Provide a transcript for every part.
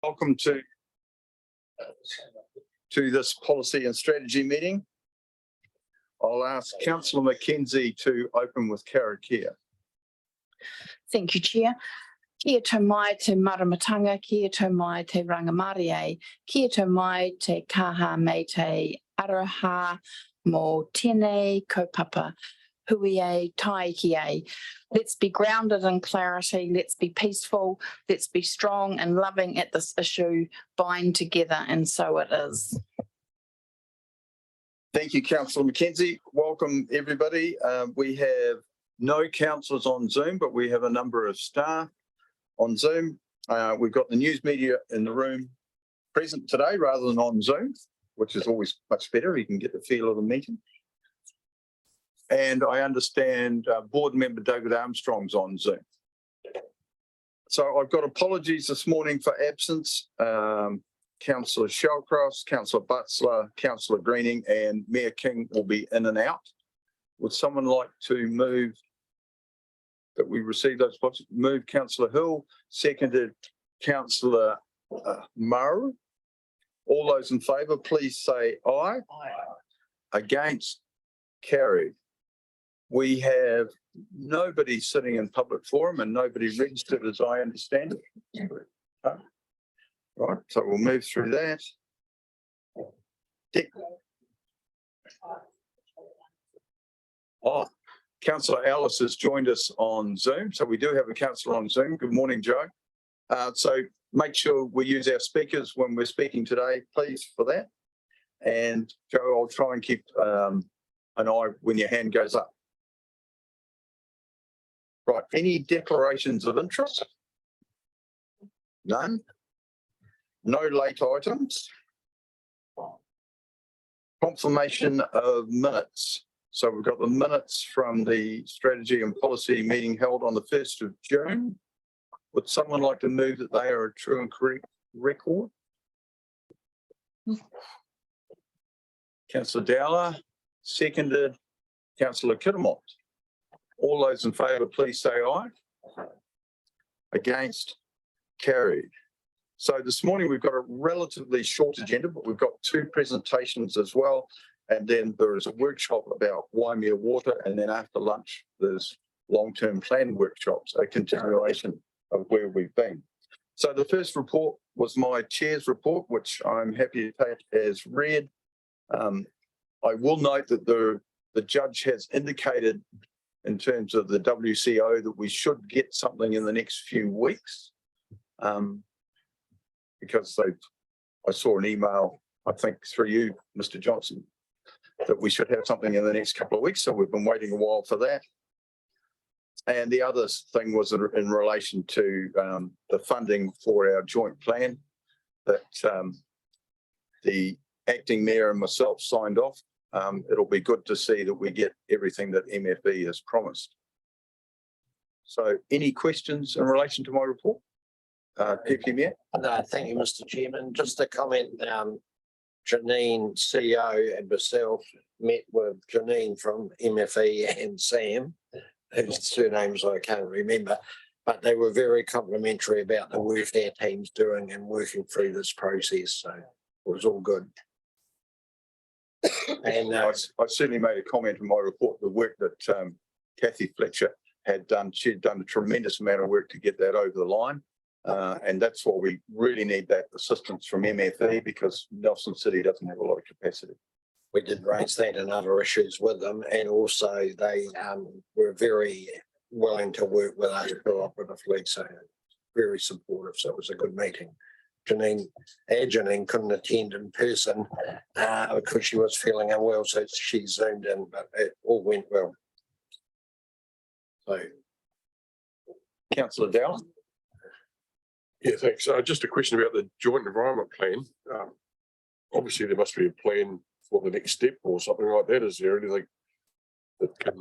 Welcome to this policy and strategy meeting. I'll ask Councillor McKenzie to open with karakia. Thank you, Chair. Kia tau mai te maramatanga, kia tau mai te rangamare, kia tau mai te kaha me te araha mō tēnei kaupapa, hui e, taiki e. Let's be grounded in clarity, let's be peaceful, let's be strong and loving at this issue, bind together, and so it is. Thank you, Councillor McKenzie. Welcome, everybody. We have no councillors on Zoom, but we have a number of staff on Zoom. We've got the news media in the room present today rather than on Zoom, which is always much better. You can get the feel of the meeting. And I understand board member David Armstrong's on Zoom. So I've got apologies this morning for absence. Councillor Shellcross, Councillor Butler, Councillor Greening and Mayor King will be in and out. Would someone like to move that we receive those apologies? Move Councillor Hill, seconded Councillor Murray. All those in favour, please say aye. Aye. Against? Carried. We have nobody sitting in public forum and nobody registered, as I understand it. Right, so we'll move through that. Oh, Councillor Ellis has joined us on Zoom. So we do have a councillor on Zoom. Good morning, Joe. So make sure we use our speakers when we're speaking today, please, for that. And Joe, I'll try and keep an eye when your hand goes up. Right, any declarations of interest? None. No late items. Confirmation of minutes. So we've got the minutes from the strategy and policy meeting held on the 1st of June. Would someone like to move that they are a true and correct record? Councillor Dowler, seconded Councillor Kittamont. All those in favour, please say aye. Against? Carried. So this morning we've got a relatively short agenda, but we've got two presentations as well. And then there is a workshop about Waimea Water, and then after lunch there's long-term plan workshops, a continuation of where we've been. So the first report was my chair's report, which I'm happy to take as read. I will note that the judge has indicated in terms of the WCO that we should get something in the next few weeks. Because I saw an email, I think through you, Mr. Johnson, that we should have something in the next couple of weeks. So we've been waiting a while for that. And the other thing was in relation to the funding for our joint plan that the acting mayor and myself signed off. It'll be good to see that we get everything that MFE has promised. So any questions in relation to my report? Deputy Mayor? No, thank you, Mr. Chairman. Just a comment, Janine, CEO, and myself met with Janine from MFE and Sam, whose surnames I can't remember, but they were very complimentary about the work their team's doing and working through this process. So it was all good. And I certainly made a comment in my report, the work that Kathy Fletcher had done. She'd done a tremendous amount of work to get that over the line. And that's why we really need that assistance from MFE, because Nelson City doesn't have a lot of capacity. We did raise that and other issues with them, and also they were very willing to work with us cooperatively, so very supportive. So it was a good meeting. Janine couldn't attend in person because she was feeling unwell, so she zoomed in, but it all went well. So, Councillor Dowler. Yeah, thanks. Just a question about the joint environment plan. Obviously, there must be a plan for the next step or something like that. Is there anything that can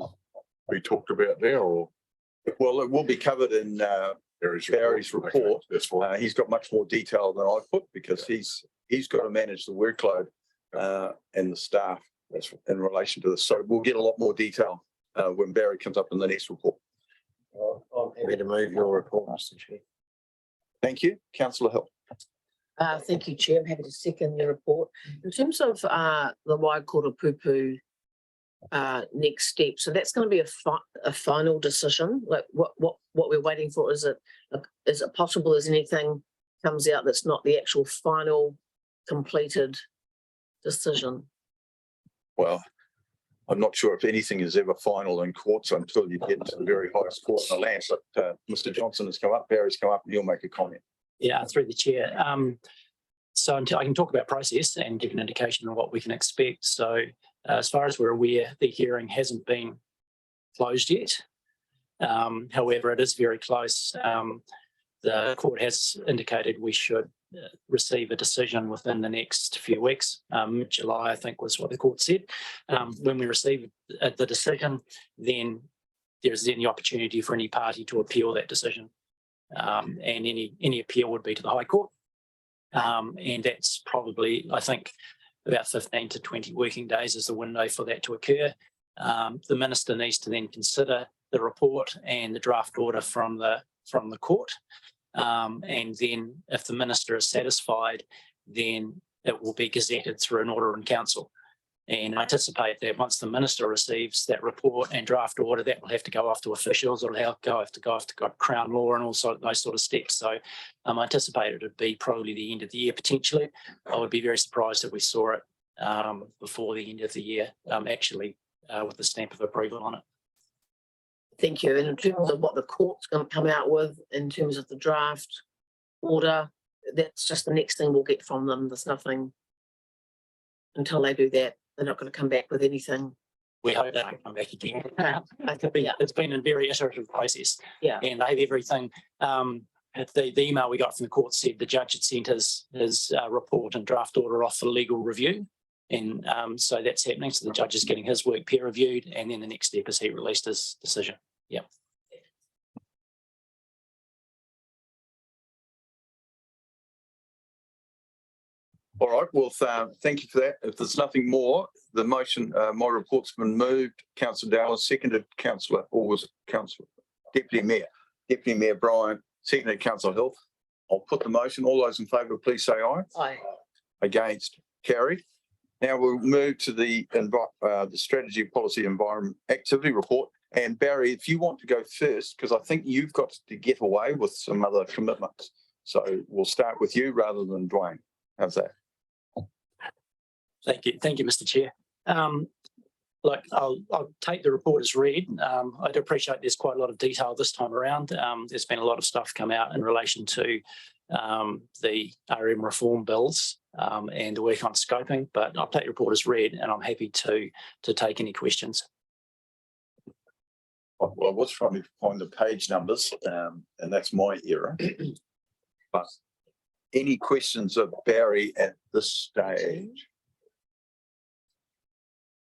be talked about now? Or? Well, it will be covered in Barry's report. Okay, that's fine. He's got much more detail than I put, because he's got to manage the workload and the staff in relation to this. So we'll get a lot more detail when Barry comes up in the next report. I'm happy to move your report, Mr. Chair. Thank you. Councillor Hill. Thank you, Chair. I'm happy to second the report. In terms of the Waikato Pupu next step, so that's going to be a final decision. Like what we're waiting for, is it possible as anything comes out that's not the actual final completed decision? Well, I'm not sure if anything is ever final in courts until you get to the very highest court in the land. But Mr. Johnson has come up, Barry's come up, and he'll make a comment. Yeah, through the chair. So until I can talk about process and give an indication of what we can expect. So as far as we're aware, the hearing hasn't been closed yet. However, it is very close. The court has indicated we should receive a decision within the next few weeks. July, I think, was what the court said. When we receive the decision, then there's then the opportunity for any party to appeal that decision. And any appeal would be to the High Court. And that's probably, I think, about 15 to 20 working days is the window for that to occur. The minister needs to then consider the report and the draft order from the court. And then if the minister is satisfied, then it will be gazetted through an order in council. And I anticipate that once the minister receives that report and draft order, that will have to go off to officials, it'll have to go off to Crown Law and also those sort of steps. So I anticipate it would be probably the end of the year potentially. I would be very surprised if we saw it before the end of the year, actually with the stamp of approval on it. Thank you. And in terms of what the court's going to come out with in terms of the draft order, that's just the next thing we'll get from them. There's nothing until they do that. They're not going to come back with anything. We hope they don't come back again. Yeah. It's been a very iterative process. Yeah. And they have everything. The email we got from the court said the judge had sent his report and draft order off for legal review. And so that's happening. So the judge is getting his work peer reviewed. And then the next step is he released his decision. Yeah. All right, well, thank you for that. If there's nothing more, the motion, my report's been moved. Councillor Dallas, seconded. Councillor, or was it Councillor? Deputy Mayor Brian, seconded. Councillor Hill. I'll put the motion. All those in favour, please say aye. Aye. Against, carried. Now we'll move to the strategy, policy, environment, activity report. And Barry, if you want to go first, because I think you've got to get away with some other commitments. So we'll start with you rather than Dwayne. How's that? Thank you, Mr. Chair. Look, I'll take the report as read. I do appreciate there's quite a lot of detail this time around. There's been a lot of stuff come out in relation to the RM reform bills and the work on scoping, but I'll take the report as read and I'm happy to take any questions. Well, I was trying to find the page numbers, and that's my error. But any questions of Barry at this stage?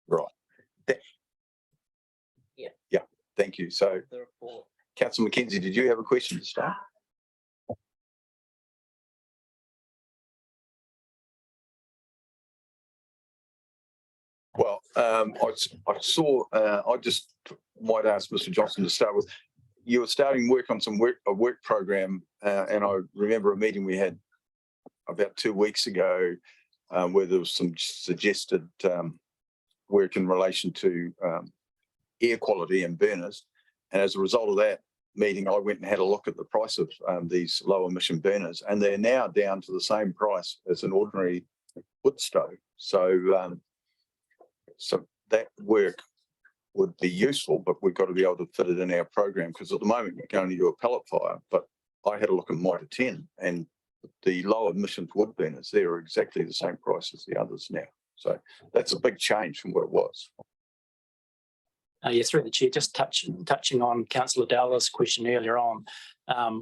Right. Yeah, thank you. So, Councillor Mackenzie, did you have a question to start? Well, I saw, I just might ask Mr. Johnson to start with, you were starting work on a work program, and I remember a meeting we had about 2 weeks ago where there was some suggested work in relation to air quality and burners. And as a result of that meeting, I went and had a look at the price of these low emission burners, and they're now down to the same price as an ordinary wood stove. So, so that work would be useful, but we've got to be able to fit it in our program, because at the moment we can only do a pellet fire. But I had a look at Mitre 10, and the low emissions wood burners there are exactly the same price as the others now. So that's a big change from what it was. Yes, through the chair, just touching on Councillor Dowler's question earlier on,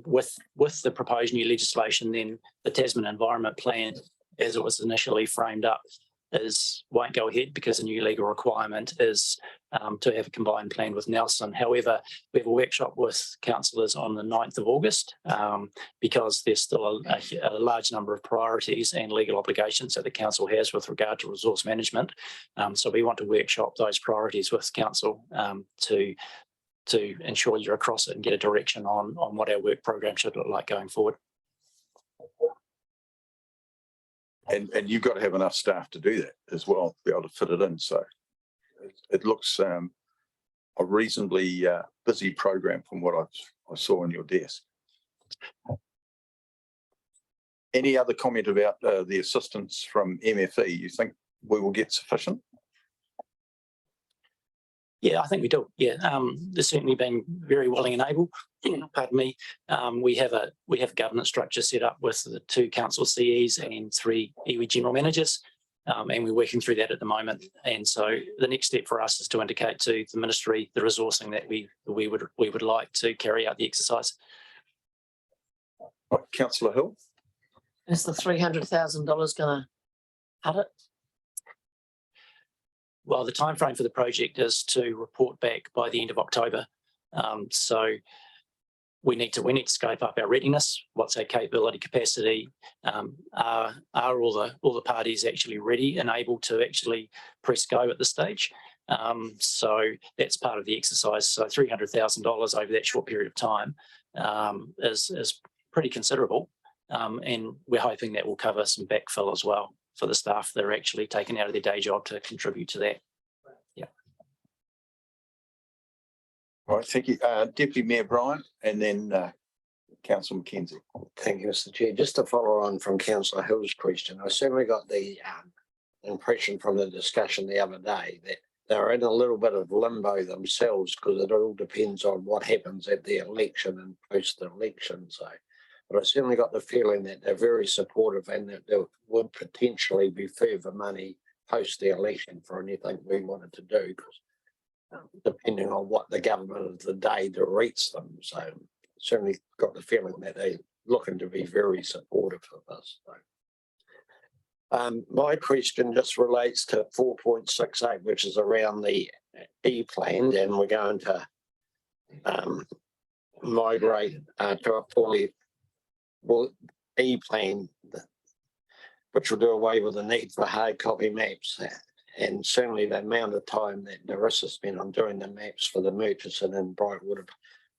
with the proposed new legislation, then the Tasman Environment Plan, as it was initially framed up, won't go ahead because the new legal requirement is to have a combined plan with Nelson. However, we have a workshop with councillors on the 9th of August because there's still a large number of priorities and legal obligations that the council has with regard to resource management. So we want to workshop those priorities with council to ensure you're across it and get a direction on what our work program should look like going forward. And you've got to have enough staff to do that as well, to be able to fit it in. So it looks a reasonably busy program from what I saw on your desk. Any other comment about the assistance from MFE? You think we will get sufficient? Yeah, I think we do. Yeah, they've certainly been very willing and able. Pardon me. We have a governance structure set up with the 2 council CEs and 3 iwi general managers, and we're working through that at the moment. And so the next step for us is to indicate to the ministry the resourcing that we would like to carry out the exercise. Right, Councillor Hill. Is the $300,000 going to cut it? Well, the timeframe for the project is to report back by the end of October. So we need to scope up our readiness. What's our capability, capacity? Are all the parties actually ready and able to actually press go at this stage? So that's part of the exercise. So $300,000 over that short period of time is pretty considerable, and we're hoping that will cover some backfill as well for the staff that are actually taken out of their day job to contribute to that. Yeah. All right, thank you. Deputy Mayor Bryan, and then Councillor Mackenzie. Thank you, Mr. Chair. Just to follow on from Councillor Hill's question, I certainly got the impression from the discussion the other day that they're in a little bit of limbo themselves, because it all depends on what happens at the election and post the election. So, but I certainly got the feeling that they're very supportive and that there would potentially be further money post the election for anything we wanted to do, because depending on what the government of the day directs them. So certainly got the feeling that they're looking to be very supportive of us. So, my question just relates to 4.68, which is around the E-plan, and we're going to migrate to a fully E-plan, which will do away with the need for hard copy maps. And certainly the amount of time that Narissa spent on doing the maps for the Murchison and Brightwood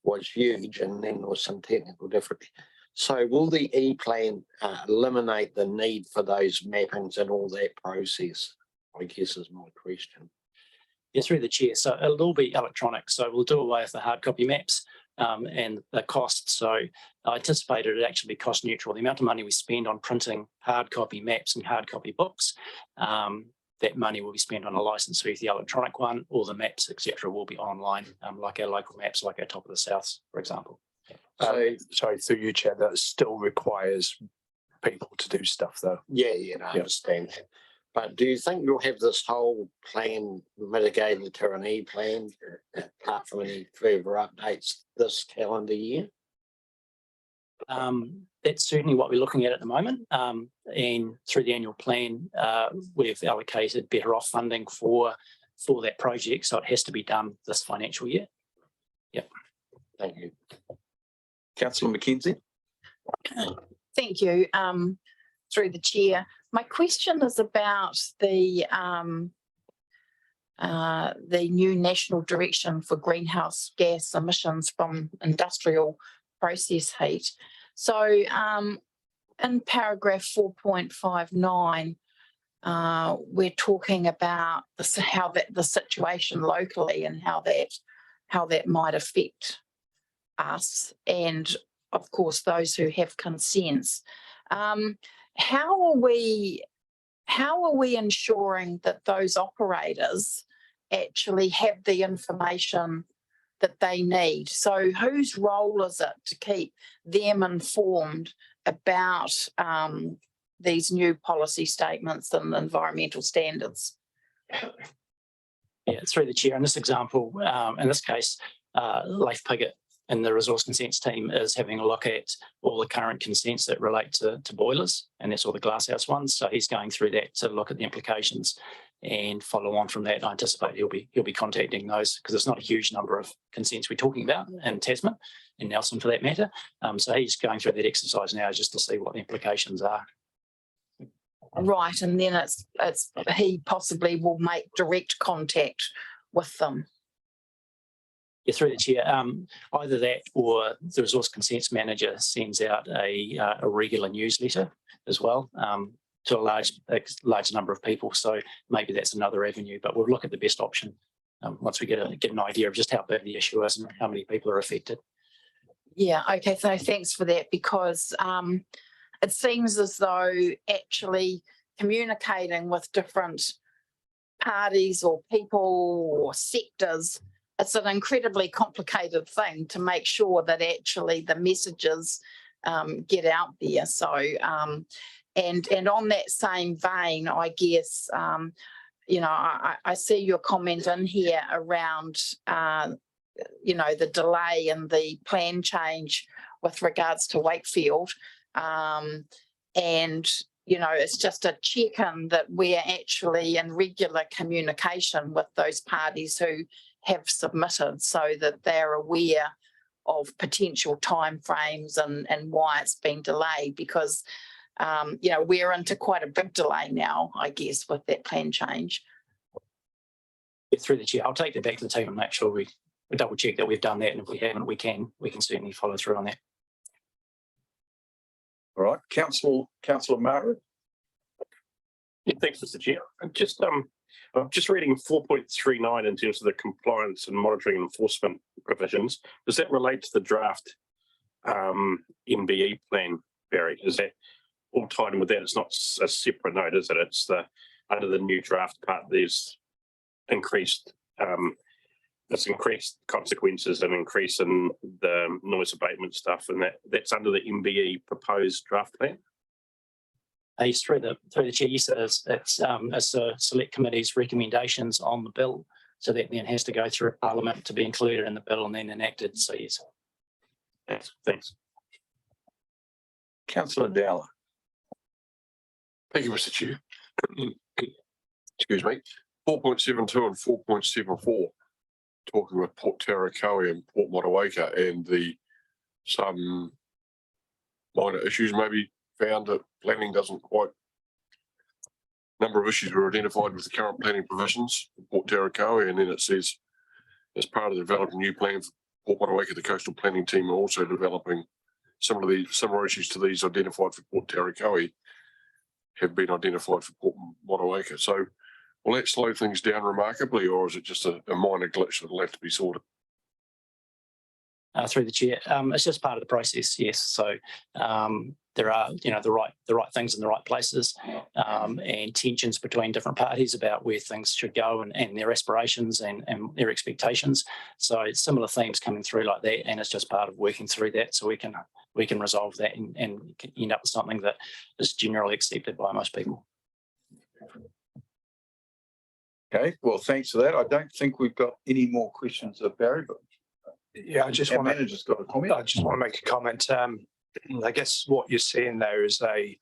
was huge, and then there was some technical difficulty. So will the E-plan eliminate the need for those mappings and all that process, I guess is my question. Yeah, through the chair. So it'll all be electronic. So we'll do away with the hard copy maps and the costs. So I anticipated it actually be cost neutral. The amount of money we spend on printing hard copy maps and hard copy books, that money will be spent on a license fee for the electronic one. All the maps, etc., will be online, like our local maps, like our Top of the South, for example. Sorry, through you, Chair, that still requires people to do stuff, though. Yeah, I understand that. But do you think you'll have this whole plan mitigated to an E-plan, apart from any further updates this calendar year? That's certainly what we're looking at the moment. And through the annual plan, we've allocated better off funding for that project. So it has to be done this financial year. Yep. Thank you. Councillor Mackenzie. Thank you. Through the chair. My question is about the new national direction for greenhouse gas emissions from industrial process heat. So in paragraph 4.59, we're talking about how the situation locally and how that might affect us, and of course those who have consents. How are we ensuring that those operators actually have the information that they need? So whose role is it to keep them informed about these new policy statements and environmental standards? Yeah, through the chair. In this example, in this case, Leif Piggott and the resource consents team is having a look at all the current consents that relate to boilers, and that's all the glasshouse ones. So he's going through that to look at the implications and follow on from that. I anticipate he'll be contacting those, because it's not a huge number of consents we're talking about in Tasman and Nelson for that matter. So he's going through that exercise now just to see what the implications are. Right, and then it's he possibly will make direct contact with them. Yeah, through the chair, either that or the resource consents manager sends out a regular newsletter as well. to a large number of people. So maybe that's another avenue, but we'll look at the best option once we get an idea of just how big the issue is and how many people are affected. Yeah, okay, so thanks for that, because it seems as though actually communicating with different parties or people or sectors, it's an incredibly complicated thing to make sure that actually the messages get out there. So, and on that same vein, I guess, you know, I see your comment in here around, you know, the delay and the plan change with regards to Wakefield. And, you know, it's just a check-in that we're actually in regular communication with those parties who have submitted, so that they're aware of potential timeframes and why it's been delayed, because, you know, we're into quite a big delay now, I guess, with that plan change. Through the chair, I'll take that back to the team and make sure we double check that we've done that, and if we haven't, we can certainly follow through on that. All right, Councillor Mara. Yeah, thanks, Mr. Chair. I'm just reading 4.39 in terms of the compliance and monitoring and enforcement provisions. Does that relate to the draft MBE plan, Barry? Is that all tied in with that? It's not a separate note, is it? It's under the new draft part, there's increased consequences and increase in the noise abatement stuff, and that's under the MBE proposed draft plan. Yes, through the chair, yes, it's a select committee's recommendations on the bill, so that then has to go through Parliament to be included in the bill and then enacted. So yes. Thanks. Councillor Dowler. Thank you, Mr. Chair. Excuse me. 4.72 and 4.74, talking with Port Tarakoe and Port Motueka, and some minor issues maybe found that planning doesn't quite. Number of issues were identified with the current planning provisions for Port Tarakoe, and then it says, as part of developing a new plan for Port Motueka, the coastal planning team are also developing similar issues to these identified for Port Tarakoe have been identified for Port Motueka. So will that slow things down remarkably, or is it just a minor glitch that will have to be sorted? Through the chair, it's just part of the process. Yes, so there are, you know, the right things in the right places, and tensions between different parties about where things should go and their aspirations and their expectations. So it's similar themes coming through like that, and it's just part of working through that, so we can resolve that and end up with something that is generally accepted by most people. Okay, well, thanks for that. I don't think we've got any more questions of Barry, but Yeah, I just our want to. manager's got a comment. I just want to make a comment. I guess what you're seeing there is a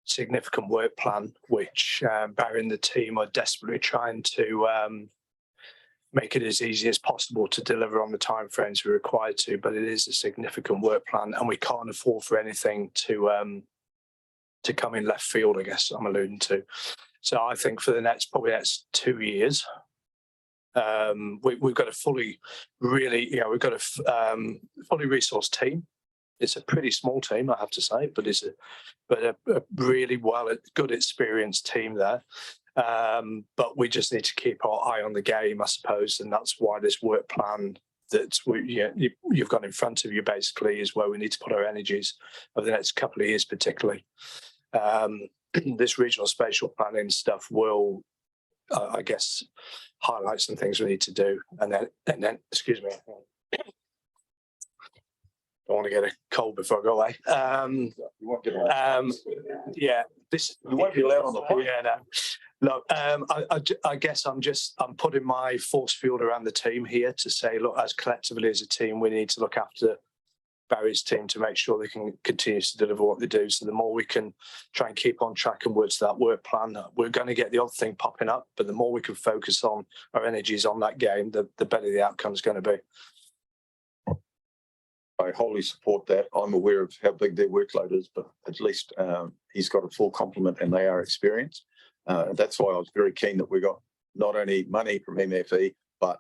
significant work plan, which Barry and the team are desperately trying to make it as easy as possible to deliver on the timeframes we're required to. But it is a significant work plan, and we can't afford for anything to come in left field, I guess I'm alluding to. So I think for the next 2 years, we've got a fully resourced team. It's a pretty small team, I have to say, but it's a really good experienced team there. But we just need to keep our eye on the game, I suppose, and that's why this work plan that you've got in front of you basically is where we need to put our energies over the next couple of years, particularly. This regional spatial planning stuff will, I guess, highlight some things we need to do, and then excuse me, don't want to get a cold before I go away. You won't get on. Yeah, this You won't be allowed on the pod. Yeah, no. Look, I guess I'm putting my force field around the team here to say, look, as collectively as a team, we need to look after Barry's team to make sure they can continue to deliver what they do. So the more we can try and keep on track and work to that work plan, we're going to get the odd thing popping up, but the more we can focus on our energies on that game, the better the outcome is going to be. I wholly support that. I'm aware of how big their workload is, but at least he's got a full complement and they are experienced. That's why I was very keen that we got not only money from MFE, but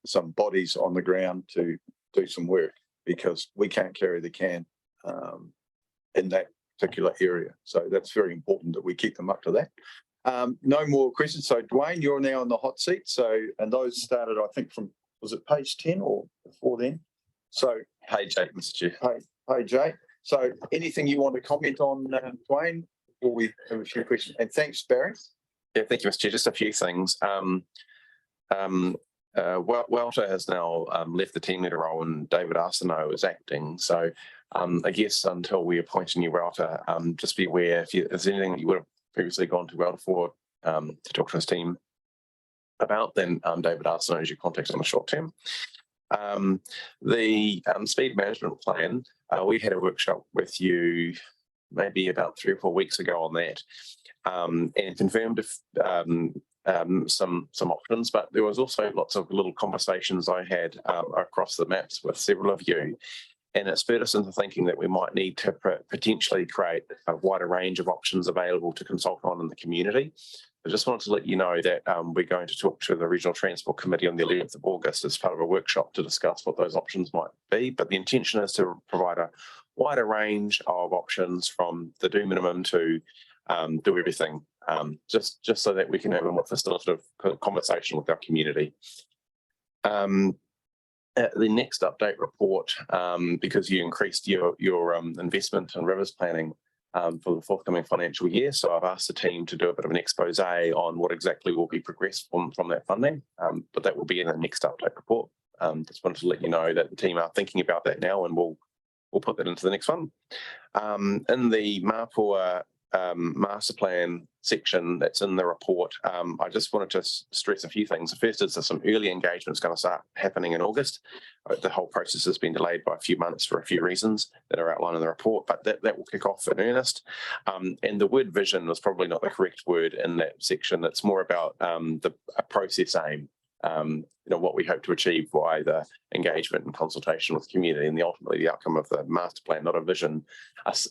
some bodies on the ground to do some work, because we can't carry the can in that particular area. So that's very important that we keep them up to that. No more questions. So Dwayne, you're now in the hot seat. So, and those started, I think, from, was it page 10 or before then? So Page 8, Mr. Chair. page 8. So anything you want to comment on, Dwayne, before we have a few questions? And thanks, Barry. Yeah, thank you, Mr. Chair. Just a few things. Walter has now left the team leader role and David Arsenault is acting. So I guess until we appoint a new Walter, just be aware if there's anything that you would have previously gone to Walter for to talk to his team about, then David Arsenault is your contact on the short term. The speed management plan, we had a workshop with you maybe about 3 or 4 weeks ago on that, and confirmed some options, but there was also lots of little conversations I had across the maps with several of you, and it spurred us into thinking that we might need to potentially create a wider range of options available to consult on in the community. I just wanted to let you know that we're going to talk to the Regional Transport Committee on the 11th of August as part of a workshop to discuss what those options might be, but the intention is to provide a wider range of options from the do minimum to do everything, just so that we can have a more facilitative conversation with our community. The next update report, because you increased your investment in rivers planning for the forthcoming financial year, so I've asked the team to do a bit of an expose on what exactly will be progressed from that funding, but that will be in the next update report. Just wanted to let you know that the team are thinking about that now, and we'll put that into the next one. In the Mapua master plan section that's in the report, I just wanted to stress a few things. The first is there's some early engagements going to start happening in August. The whole process has been delayed by a few months for a few reasons that are outlined in the report, but that will kick off in earnest. And the word vision was probably not the correct word in that section. It's more about a process aim. What we hope to achieve by the engagement and consultation with the community, and ultimately the outcome of the master plan, not a vision,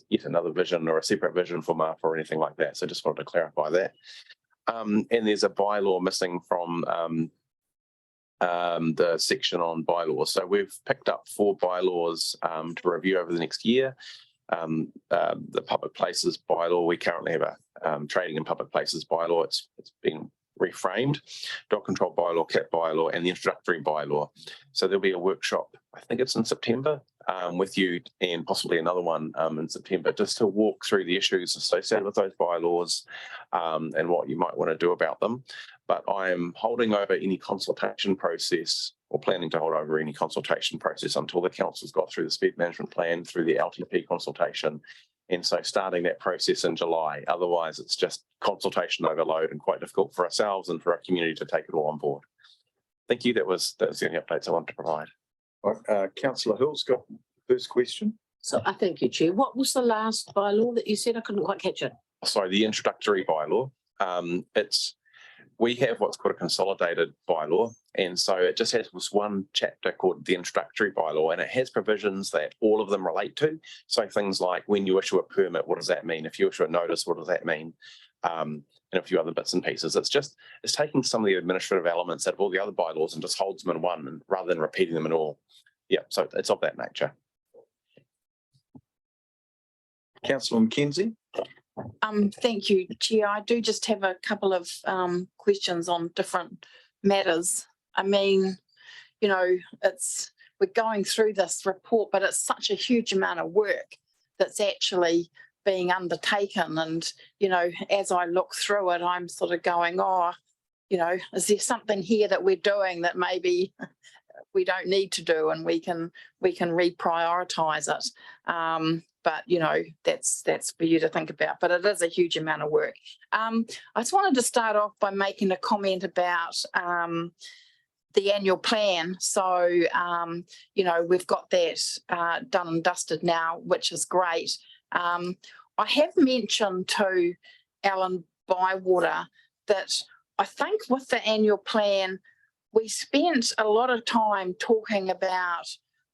yet another vision or a separate vision for MAPA or anything like that. So just wanted to clarify that. And there's a bylaw missing from the section on bylaws. So we've picked up 4 bylaws to review over the next year. The public places bylaw, we currently have a trading in public places bylaw. It's been reframed, dog control bylaw, cat bylaw, and the introductory bylaw. So there'll be a workshop, I think it's in September, with you, and possibly another one in September, just to walk through the issues associated with those bylaws and what you might want to do about them. But I am holding over any consultation process, or planning to hold over any consultation process, until the council's got through the speed management plan, through the LTP consultation. And so starting that process in July, otherwise it's just consultation overload and quite difficult for ourselves and for our community to take it all on board. Thank you. That was the only updates I wanted to provide. Councillor Hill's got the first question. So I thank you, Chair. What was the last bylaw that you said? I couldn't quite catch it. Sorry, the introductory bylaw. We have what's called a consolidated bylaw, and so it just has this one chapter called the introductory bylaw, and it has provisions that all of them relate to. So things like when you issue a permit, what does that mean? If you issue a notice, what does that mean? And a few other bits and pieces. It's taking some of the administrative elements out of all the other bylaws and just holds them in one, and rather than repeating them in all. Yeah, so it's of that nature. Councillor McKenzie. Thank you, Chair. I do just have a couple of questions on different matters. I mean, we're going through this report, but it's such a huge amount of work that's actually being undertaken. And, as I look through it, I'm sort of going, is there something here that we're doing that maybe we don't need to do, and we can reprioritize it. But that's for you to think about. But it is a huge amount of work. I just wanted to start off by making a comment about the annual plan. So we've got that done and dusted now, which is great. I have mentioned to Alan Bywater that I think with the annual plan, we spent a lot of time talking about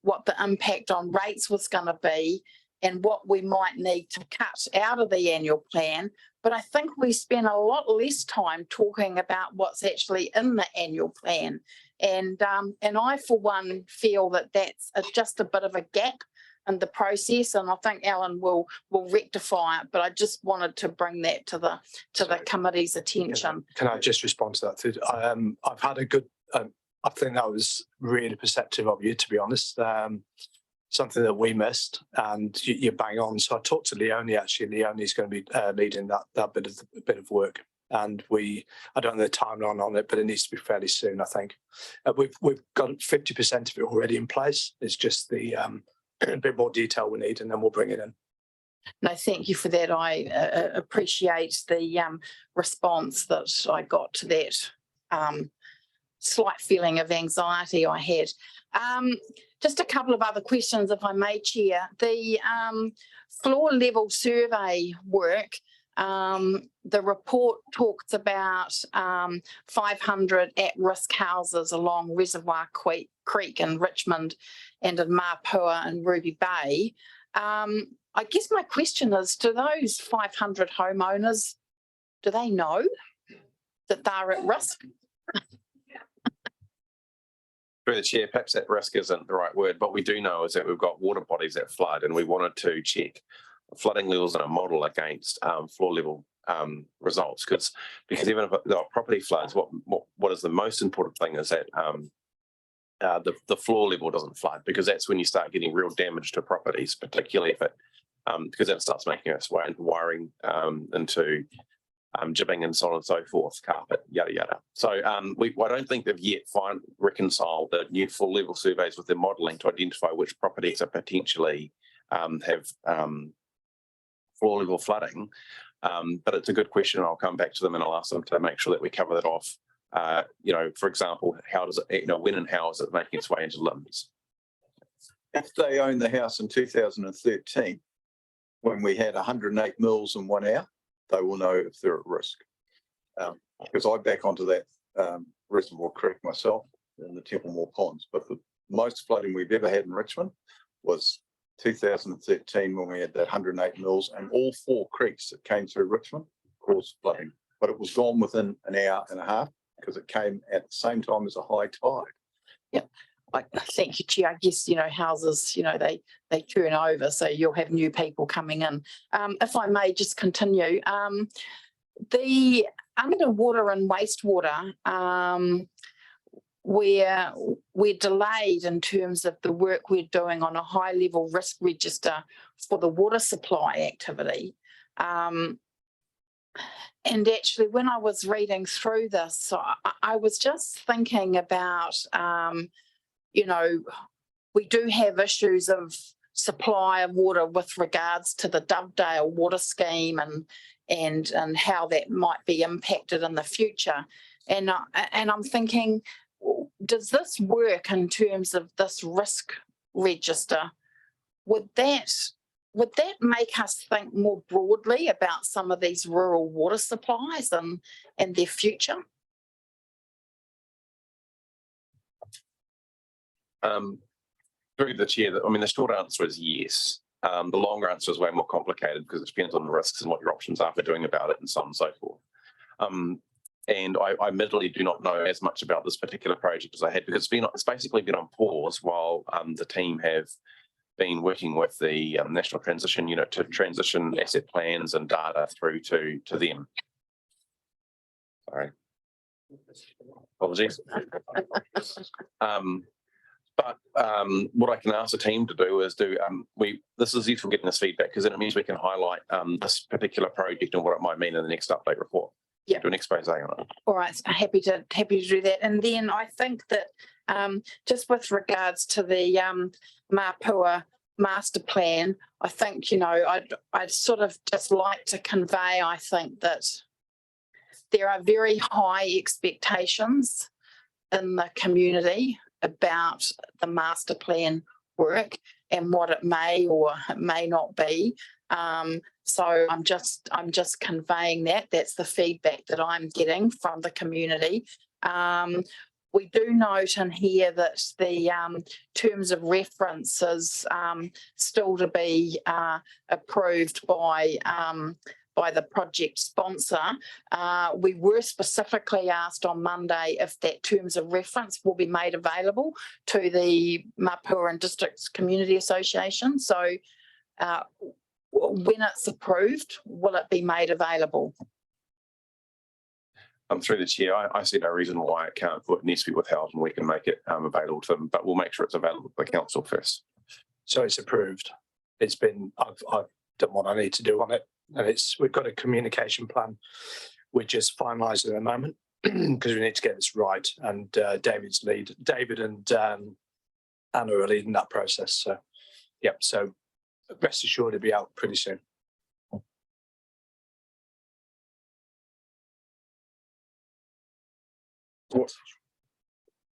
what the impact on rates was going to be and what we might need to cut out of the annual plan. But I think we spent a lot less time talking about what's actually in the annual plan. And I, for one, feel that that's just a bit of a gap in the process, and I think Alan will rectify it, but I just wanted to bring that to the committee's attention. Can I just respond to that? I've had a good, I think that was really perceptive of you, to be honest. Something that we missed, and you bang on. So I talked to Leonie. Actually, Leonie's going to be leading that bit of work, and I don't know the timeline on it, but it needs to be fairly soon. I think we've got 50% of it already in place. It's just the a bit more detail we need, and then we'll bring it in. No, thank you for that. I appreciate the response that I got to that slight feeling of anxiety I had. Just a couple of other questions, if I may, Chair. The floor level survey work, the report talks about 500 at-risk houses along Reservoir Creek in Richmond and in Mapua and Ruby Bay. I guess my question is, do those 500 homeowners, do they know that they're at risk? Through the chair, perhaps at risk isn't the right word. What we do know is that we've got water bodies that flood, and we wanted to check flooding levels in a model against floor level results. Because even if the property floods, what is the most important thing is that the floor level doesn't flood, because that's when you start getting real damage to properties, particularly if it because that starts making its way into wiring, into jibbing and so on and so forth, carpet, yada yada. So I don't think they've yet reconciled the new full level surveys with their modelling to identify which properties are potentially have floor level flooding. But it's a good question. I'll come back to them and I'll ask them to make sure that we cover that off. For example, how does it, when and how is it making its way into limbs? If they own the house in 2013, when we had 108 mils in 1 hour, they will know if they're at risk. Because I back onto that Reservoir Creek myself in the Templemore Ponds, but the most flooding we've ever had in Richmond was 2013 when we had that 108 mils, and all 4 creeks that came through Richmond caused flooding. But it was gone within an hour and a half because it came at the same time as a high tide. Yeah. Thank you, Chair. I guess, houses, they turn over, so you'll have new people coming in. If I may just continue, the underwater and wastewater, we're delayed in terms of the work we're doing on a high level risk register for the water supply activity. And actually, when I was reading through this, I was just thinking about, we do have issues of supply of water with regards to the Dovedale water scheme and how that might be impacted in the future. And I'm thinking, does this work in terms of this risk register? Would that make us think more broadly about some of these rural water supplies and their future? Through the chair, the short answer is yes. The longer answer is way more complicated because it depends on the risks and what your options are for doing about it and so on and so forth. And I admittedly do not know as much about this particular project as I had, because it's basically been on pause while the team have been working with the National Transition Unit to transition asset plans and data through to them. Sorry. Apologies. But what I can ask the team to do is this is useful getting this feedback, because then it means we can highlight this particular project and what it might mean in the next update report. Yeah. Do an expose on it. All right, happy to do that. And then I think that just with regards to the Mapua master plan, I think, I'd sort of just like to convey, I think that there are very high expectations in the community about the master plan work and what it may or it may not be. So I'm just conveying that. That's the feedback that I'm getting from the community. We do note in here that the terms of reference is still to be approved by by the project sponsor. We were specifically asked on Monday if that terms of reference will be made available to the Mapua and Districts Community Association. So when it's approved, will it be made available? Through the chair, I see no reason why it needs to be withheld, and we can make it available to them, but we'll make sure it's available to the council first. So it's approved. It's been, I've done what I need to do on it, and we've got a communication plan. We're just finalising at the moment because we need to get this right. And David and Anna are leading that process. So, yep. So rest assured, it'll be out pretty soon.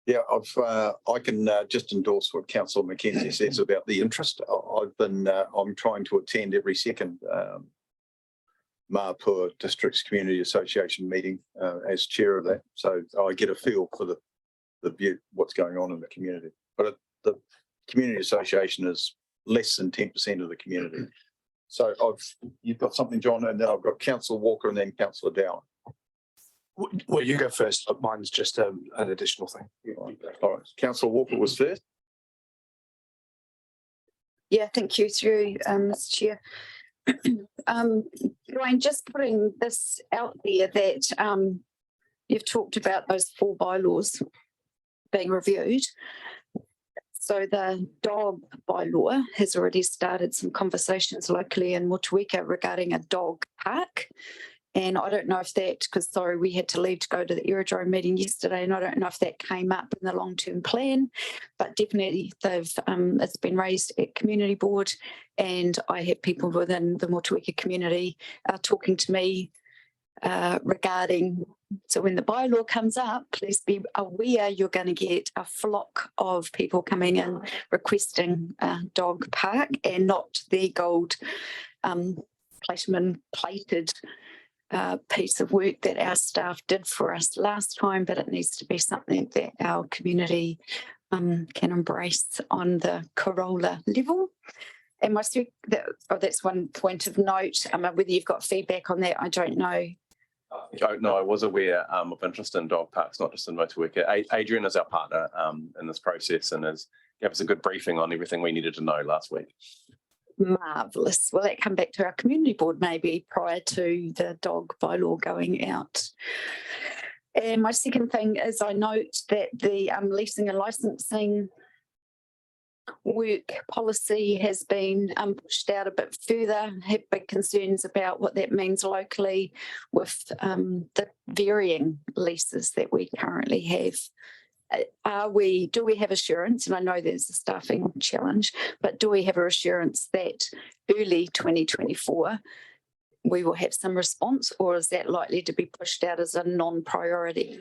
Yeah, I can just endorse what Councillor Mackenzie says about the interest. I'm trying to attend every second Mapua Districts Community Association meeting as chair of that. So I get a feel for the view, what's going on in the community. But the community association is less than 10% of the community. So you've got something, John, and then I've got Councillor Walker and then Councillor Dow. Well, you go first. Mine's just an additional thing. All right, Councillor Walker was first. Yeah, thank you through, Mr. Chair. Brian, just putting this out there that you've talked about those 4 bylaws being reviewed. So the dog bylaw has already started some conversations locally in Motueka regarding a dog park. And I don't know if that, because sorry, we had to leave to go to the aerodrome meeting yesterday, and I don't know if that came up in the long-term plan, but definitely it's been raised at community board, and I have people within the Motueka community talking to me regarding, so when the bylaw comes up, please be aware you're going to get a flock of people coming in requesting a dog park, and not the gold plated piece of work that our staff did for us last time, but it needs to be something that our community can embrace on the Corolla level. And that's one point of note. Whether you've got feedback on that, I don't know. No, I was aware of interest in dog parks, not just in Motueka. Adrian is our partner in this process and gave us a good briefing on everything we needed to know last week. Marvellous. Will that come back to our community board maybe prior to the dog bylaw going out? And my second thing is I note that the leasing and licensing work policy has been pushed out a bit further. Have big concerns about what that means locally with the varying leases that we currently have. Do we have assurance, and I know there's a staffing challenge, but do we have a assurance that early 2024 we will have some response, or is that likely to be pushed out as a non-priority?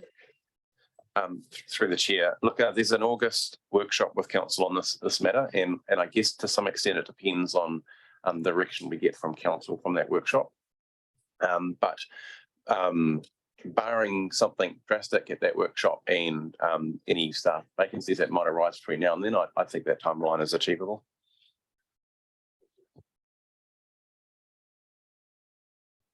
Through the chair, look, there's an August workshop with council on this matter, and I guess to some extent it depends on the direction we get from council from that workshop. But barring something drastic at that workshop and any staff vacancies that might arise between now and then, I think that timeline is achievable.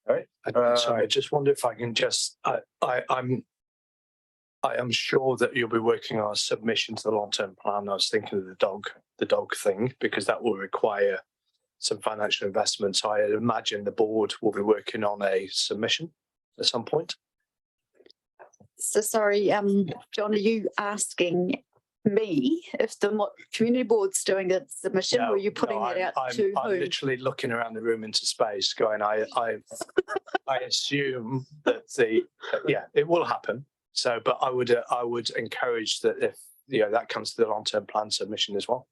All right. Sorry, I just wonder if I can just, I am sure that you'll be working on a submission to the long-term plan. I was thinking of the dog thing, because that will require some financial investment. So I imagine the board will be working on a submission at some point. So sorry, John, are you asking me if the community board's doing a submission, or are you putting that out to I'm whom? literally looking around the room into space going, I assume that it will happen. So, but I would encourage that if that comes to the long-term plan submission as well.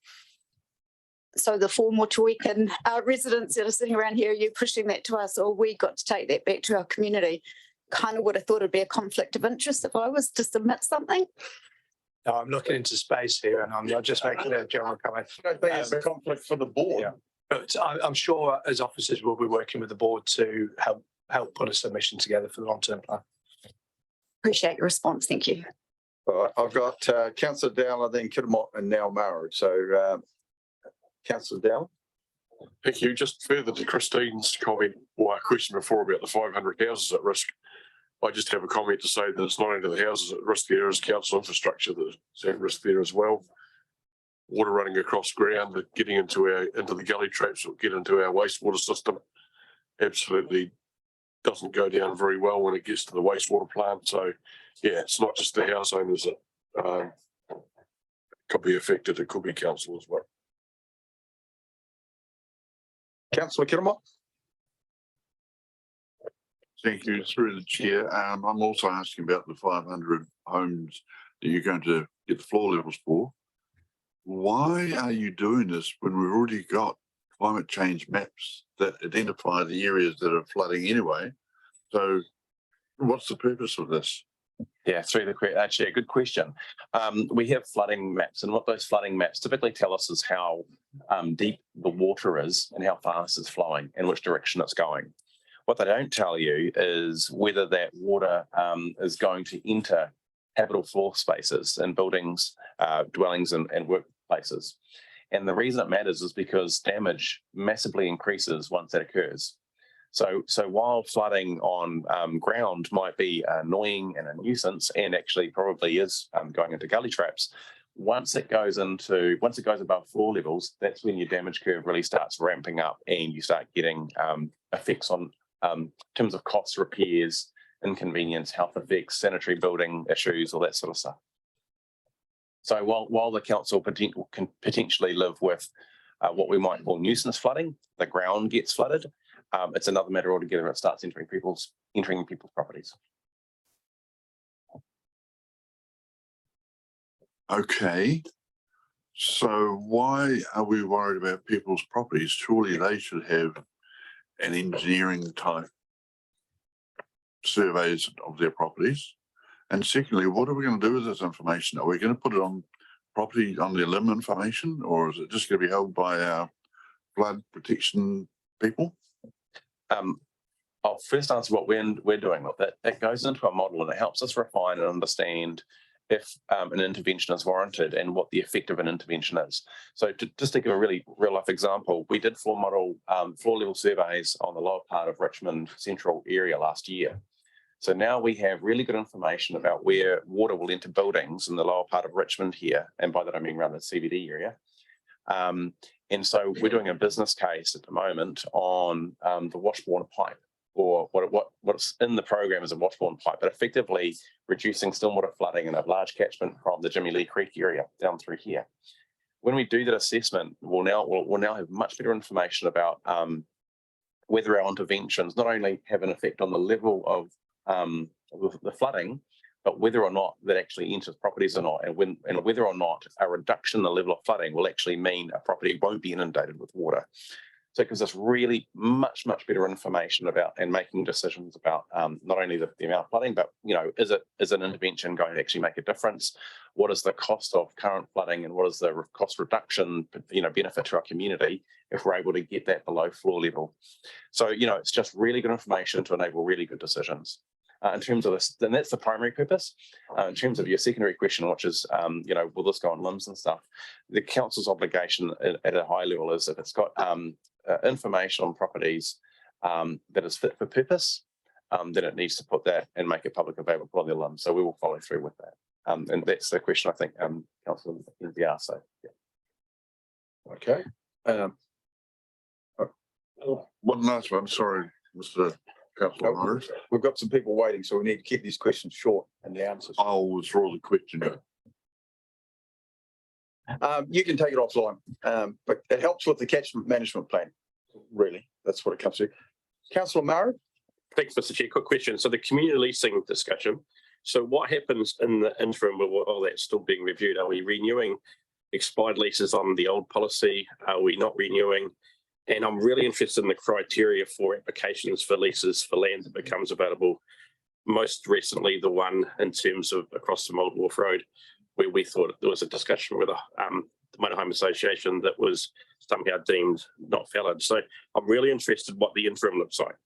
So the 4 Motuekan residents that are sitting around here, are you pushing that to us, or we got to take that back to our community? Kind of would have thought it'd be a conflict of interest if I was to submit something. No, I'm looking into space here, and I'm not just making a general comment. I don't think it's a conflict for the board. Yeah. But I'm sure as officers we'll be working with the board to help put a submission together for the long-term plan. Appreciate your response. Thank you. All right, I've got Councillor Dowler, then Kidamot, and now Maru. So Councillor Dowler. Thank you. Just further to Christine's comment or question before about the 500 houses at risk. I just have a comment to say that it's not only the houses at risk, there is council infrastructure that's at risk there as well. Water running across ground, getting into the gully traps or get into our wastewater system absolutely doesn't go down very well when it gets to the wastewater plant. So yeah, it's not just the house owners that could be affected, it could be council as well. Councillor Kiramo. Thank you. Through the chair, I'm also asking about the 500 homes that you're going to get the floor levels for. Why are you doing this when we've already got climate change maps that identify the areas that are flooding anyway? So what's the purpose of this? Yeah, actually a good question. We have flooding maps, and what those flooding maps typically tell us is how deep the water is and how fast it's flowing and which direction it's going. What they don't tell you is whether that water is going to enter habitable floor spaces and buildings, dwellings and workplaces. And the reason it matters is because damage massively increases once that occurs. So while flooding on ground might be annoying and a nuisance, and actually probably is going into gully traps, once it goes above floor levels, that's when your damage curve really starts ramping up, and you start getting effects on in terms of cost, repairs, inconvenience, health effects, sanitary building issues, all that sort of stuff. So while the council can potentially live with what we might call nuisance flooding, the ground gets flooded. It's another matter altogether. It starts entering people's properties. Okay. So why are we worried about people's properties? Surely they should have an engineering type surveys of their properties. And secondly, what are we going to do with this information? Are we going to put it on property on the limb information, or is it just going to be held by our flood protection people? I'll first answer what we're doing with it. It goes into a model and it helps us refine and understand if an intervention is warranted and what the effect of an intervention is. So just to give a really real life example, we did floor level surveys on the lower part of Richmond Central area last year. So now we have really good information about where water will enter buildings in the lower part of Richmond here, and by that I mean around the CBD area. And so we're doing a business case at the moment on the washboard pipe, or what's in the program is a washboard pipe, but effectively reducing stormwater flooding in a large catchment from the Jimmy Lee Creek area down through here. When we do that assessment, we'll now have much better information about whether our interventions not only have an effect on the level of the flooding, but whether or not that actually enters properties or not, and whether or not a reduction in the level of flooding will actually mean a property won't be inundated with water. So it gives us really much better information about and making decisions about not only the amount of flooding, but is an intervention going to actually make a difference? What is the cost of current flooding, and what is the cost reduction benefit to our community if we're able to get that below floor level? So it's just really good information to enable really good decisions. In terms of this, then that's the primary purpose. In terms of your secondary question, which is, will this go on limbs and stuff? The council's obligation at a high level is if it's got information on properties that is fit for purpose, then it needs to put that and make it public available on their limbs. So we will follow through with that. And that's the question I think Councillor NPR. So yeah. Okay. One last one, sorry, Mr. Councillor Morris. We've got some people waiting, so we need to keep these questions short and the answers. I'll withdraw the question. You can take it offline, but it helps with the catchment management plan. Really, that's what it comes to. Councillor Murray. Thanks, Mr. Chair. Quick question. So the community leasing discussion. So what happens in the interim while that's still being reviewed? Are we renewing expired leases on the old policy? Are we not renewing? And I'm really interested in the criteria for applications for leases for land that becomes available. Most recently, the one in terms of across the Old Wharf Road, where we thought there was a discussion with the Motorhome Association that was somehow deemed not valid. So I'm really interested what the interim looks like.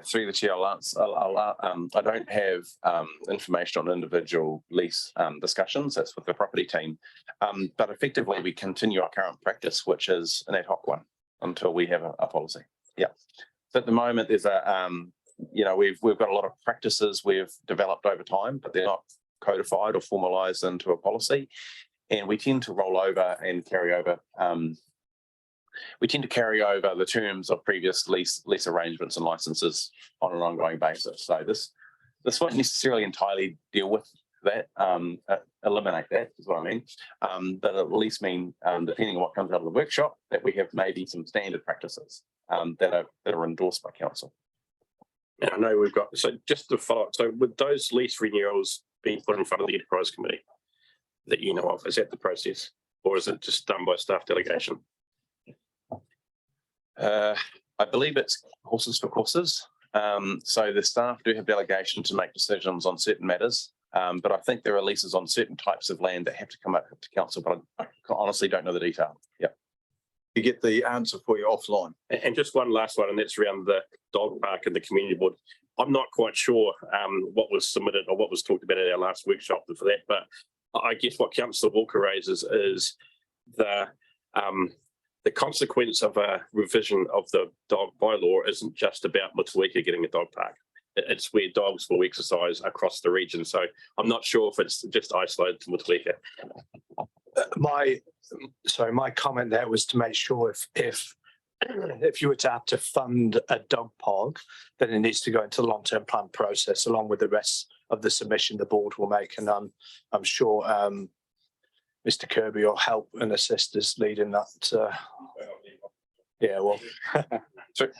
Through the chair, I don't have information on individual lease discussions. That's with the property team. But effectively, we continue our current practice, which is an ad hoc one until we have a policy. Yeah. So at the moment, there's we've got a lot of practices we've developed over time, but they're not codified or formalized into a policy. And we tend to roll over and carry over. We tend to carry over the terms of previous lease arrangements and licenses on an ongoing basis. So this won't necessarily entirely deal with that, eliminate that is what I mean. But at least mean, depending on what comes out of the workshop, that we have maybe some standard practices that are endorsed by council. And I know we've got, so just to follow up, so would those lease renewals be put in front of the enterprise committee that you know of? Is that the process, or is it just done by staff delegation? I believe it's horses for courses. So the staff do have delegation to make decisions on certain matters. But I think there are leases on certain types of land that have to come up to council, but I honestly don't know the detail. Yeah. You get the answer for you offline. And just one last one, and that's around the dog park and the community board. I'm not quite sure what was submitted or what was talked about at our last workshop for that, but I guess what Councillor Walker raises is the consequence of a revision of the dog bylaw isn't just about Motueka getting a dog park. It's where dogs will exercise across the region. So I'm not sure if it's just isolated to Motueka. My comment there was to make sure if you were to have to fund a dog park, then it needs to go into the long-term plan process along with the rest of the submission the board will make. And I'm sure Mr. Kirby will help and assist us leading that. Yeah, well,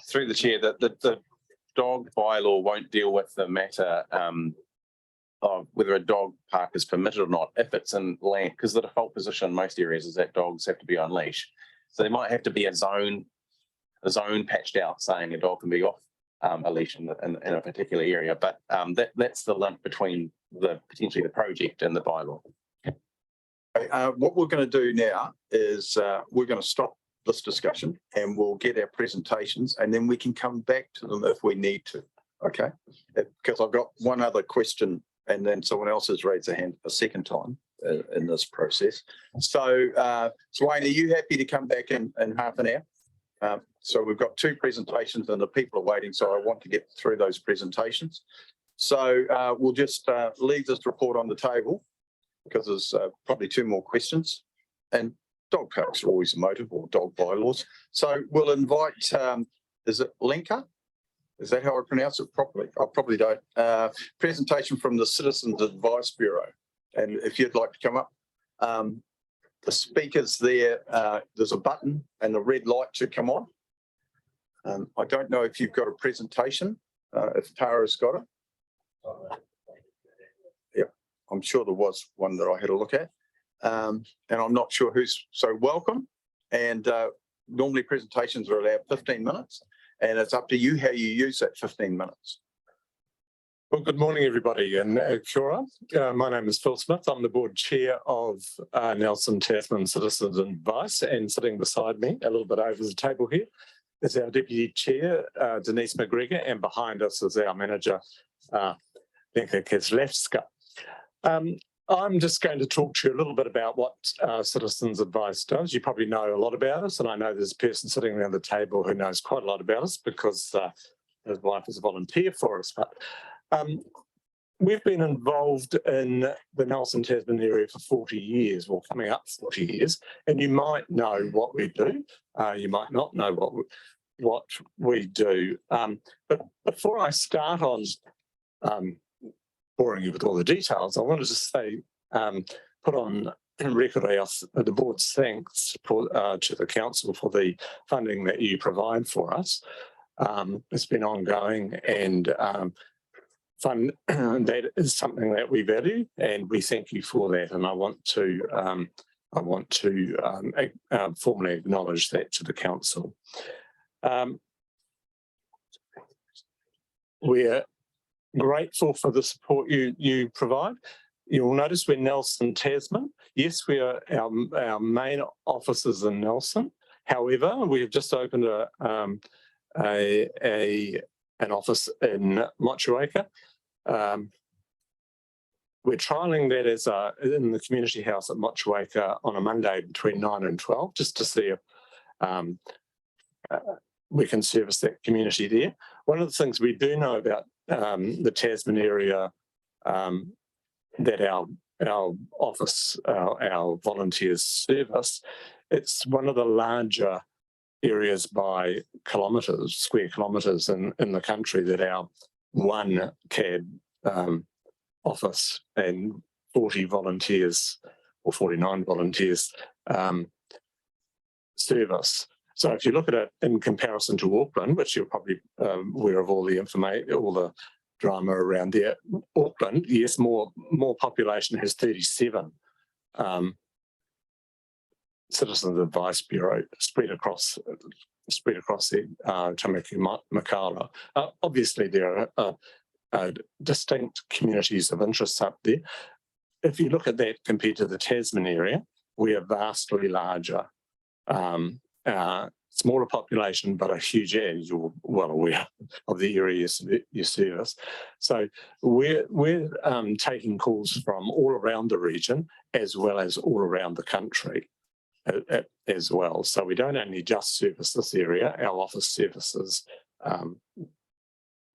through the chair, the dog bylaw won't deal with the matter of whether a dog park is permitted or not if it's in land, because the default position in most areas is that dogs have to be on leash. So there might have to be a zone patched out saying a dog can be off a leash in a particular area. But that's the link between potentially the project and the bylaw. What we're going to do now is we're going to stop this discussion and we'll get our presentations and then we can come back to them if we need to. Okay, because I've got one other question and then someone else has raised their hand a second time in this process. So Swain, are you happy to come back in half an hour? So we've got two presentations and the people are waiting, so I want to get through those presentations. So we'll just leave this report on the table because there's probably two more questions. And dog parks are always a motive, or dog bylaws. So we'll invite, is it Linka? Is that how I pronounce it properly? I probably don't. Presentation from the Citizens Advice Bureau. And if you'd like to come up, the speakers there, there's a button and the red light should come on. I don't know if you've got a presentation, if Tara's got it. Yeah, I'm sure there was one that I had a look at. And I'm not sure who's, so welcome. And normally presentations are allowed 15 minutes. And it's up to you how you use that 15 minutes. Well, good morning, everybody, and kia ora. My name is Phil Smith. I'm the board chair of Nelson Tasman Citizens Advice, and sitting beside me, a little bit over the table here, is our deputy chair, Denise McGregor, and behind us is our manager, Lenka Keslewska. I'm just going to talk to you a little bit about what Citizens Advice does. You probably know a lot about us, and I know there's a person sitting around the table who knows quite a lot about us because his wife is a volunteer for us. But we've been involved in the Nelson Tasman area for 40 years, or coming up 40 years, and you might know what we do. You might not know what we do. But before I start on boring you with all the details, I wanted to say, put on record the board's thanks to the council for the funding that you provide for us. It's been ongoing and fun. That is something that we value, and we thank you for that. And I want to formally acknowledge that to the council. We're grateful for the support you provide. You'll notice we're Nelson Tasman. Yes, we are our main office is in Nelson. However, we have just opened a an office in Motueka. We're trialling that as in the community house at Motueka on a Monday between 9 and 12, just to see if we can service that community there. One of the things we do know about the Tasman area that our office, our volunteers service, it's one of the larger areas by kilometres, square kilometres in the country that our one CAD office and 40 volunteers or 49 volunteers service. So if you look at it in comparison to Auckland, which you're probably aware of all the information, all the drama around there, Auckland, yes, more population, has 37 Citizens Advice Bureau spread across the Tamaki Makaurau. Obviously, there are distinct communities of interest up there. If you look at that compared to the Tasman area, we are vastly larger. Smaller population, but a huge area. You're well aware of the areas you service. So we're taking calls from all around the region as well as all around the country as well. So we don't only just service this area, our office services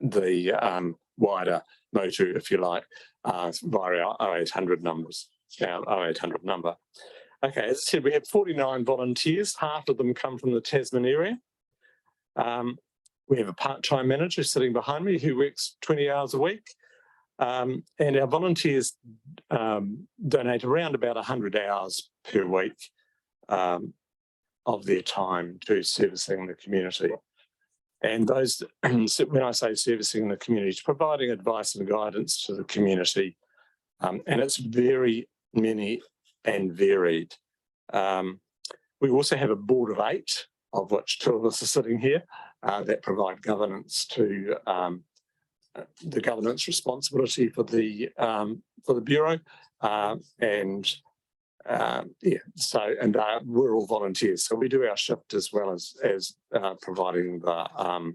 the wider motu, if you like, via our 0800 numbers, our 0800 number. Okay, as I said, we have 49 volunteers. Half of them come from the Tasman area. We have a part-time manager sitting behind me who works 20 hours a week. And our volunteers donate around about 100 hours per week of their time to servicing the community. And those, when I say servicing the community, it's providing advice and guidance to the community. And it's very many and varied. We also have a board of 8, of which 2 of us are sitting here, that provide governance to the governance responsibility for the bureau, so we're all volunteers, so we do our shift as well as providing the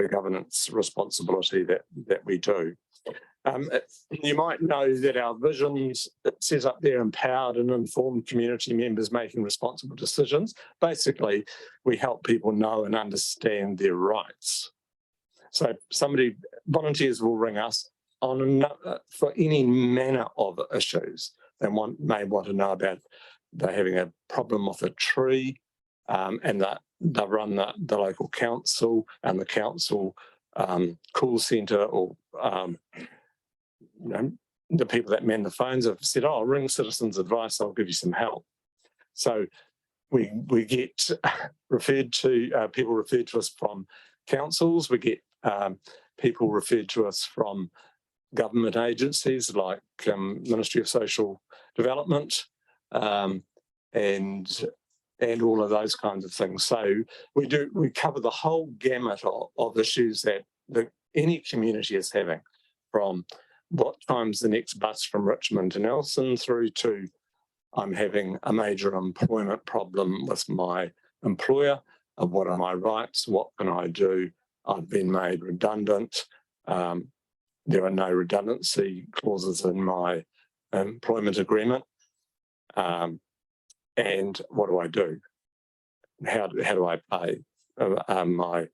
governance responsibility that we do. You might know that our visions, it says up there, empowered and informed community members making responsible decisions. Basically, we help people know and understand their rights. So volunteers will ring us on for any manner of issues. They may want to know about they're having a problem with a tree, and that they run the local council and the council call centre, or the people that man the phones have said, "Oh, ring Citizens Advice, I'll give you some help." So we get referred to people referred to us from councils. We get people referred to us from government agencies like Ministry of Social Development, and all of those kinds of things. So we cover the whole gamut of issues that any community is having, from what time's the next bus from Richmond to Nelson, through to I'm having a major employment problem with my employer. What are my rights? What can I do? I've been made redundant. There are no redundancy clauses in my employment agreement. And what do I do? How do I pay my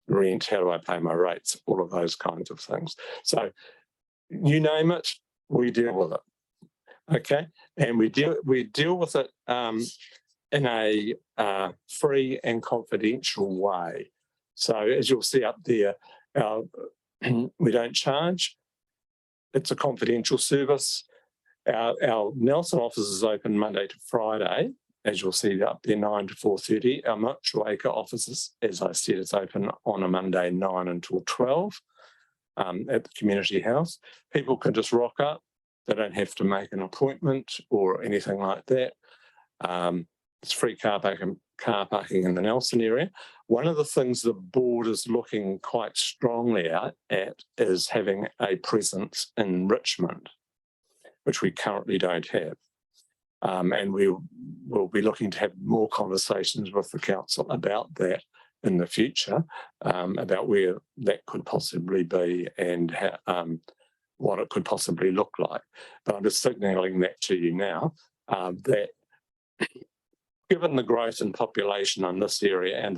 rent? How do I pay my rates? All of those kinds of things. So you name it, we deal with it. Okay, and we deal with it in a free and confidential way. So as you'll see up there, we don't charge. It's a confidential service. Our Nelson office is open Monday to Friday, as you'll see up there, 9 to 4:30. Our Motueka office, as I said, is open on a Monday 9 until 12 at the community house. People can just rock up. They don't have to make an appointment or anything like that. It's free car parking in the Nelson area. One of the things the board is looking quite strongly at is having a presence in Richmond, which we currently don't have. And we'll be looking to have more conversations with the council about that in the future about where that could possibly be and what it could possibly look like. But I'm just signalling that to you now, that given the growth in population in this area and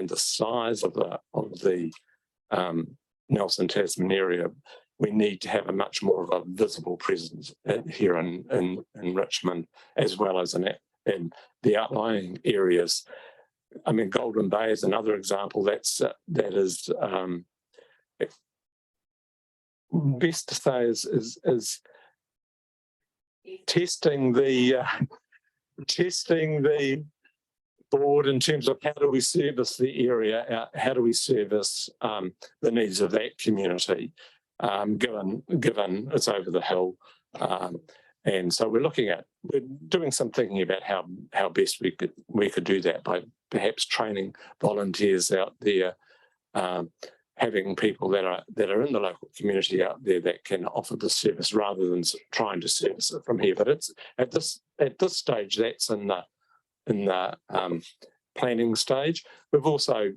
the size of the Nelson Tasman area, we need to have a much more of a visible presence here in Richmond, as well as in the outlying areas. I mean, Golden Bay is another example. That is best to say is testing the board in terms of how do we service the area, how do we service the needs of that community, given it's over the hill. And so we're doing some thinking about how best we could do that by perhaps training volunteers out there, having people that are in the local community out there that can offer the service rather than trying to service it from here. But it's at this stage that's in the planning stage. We've also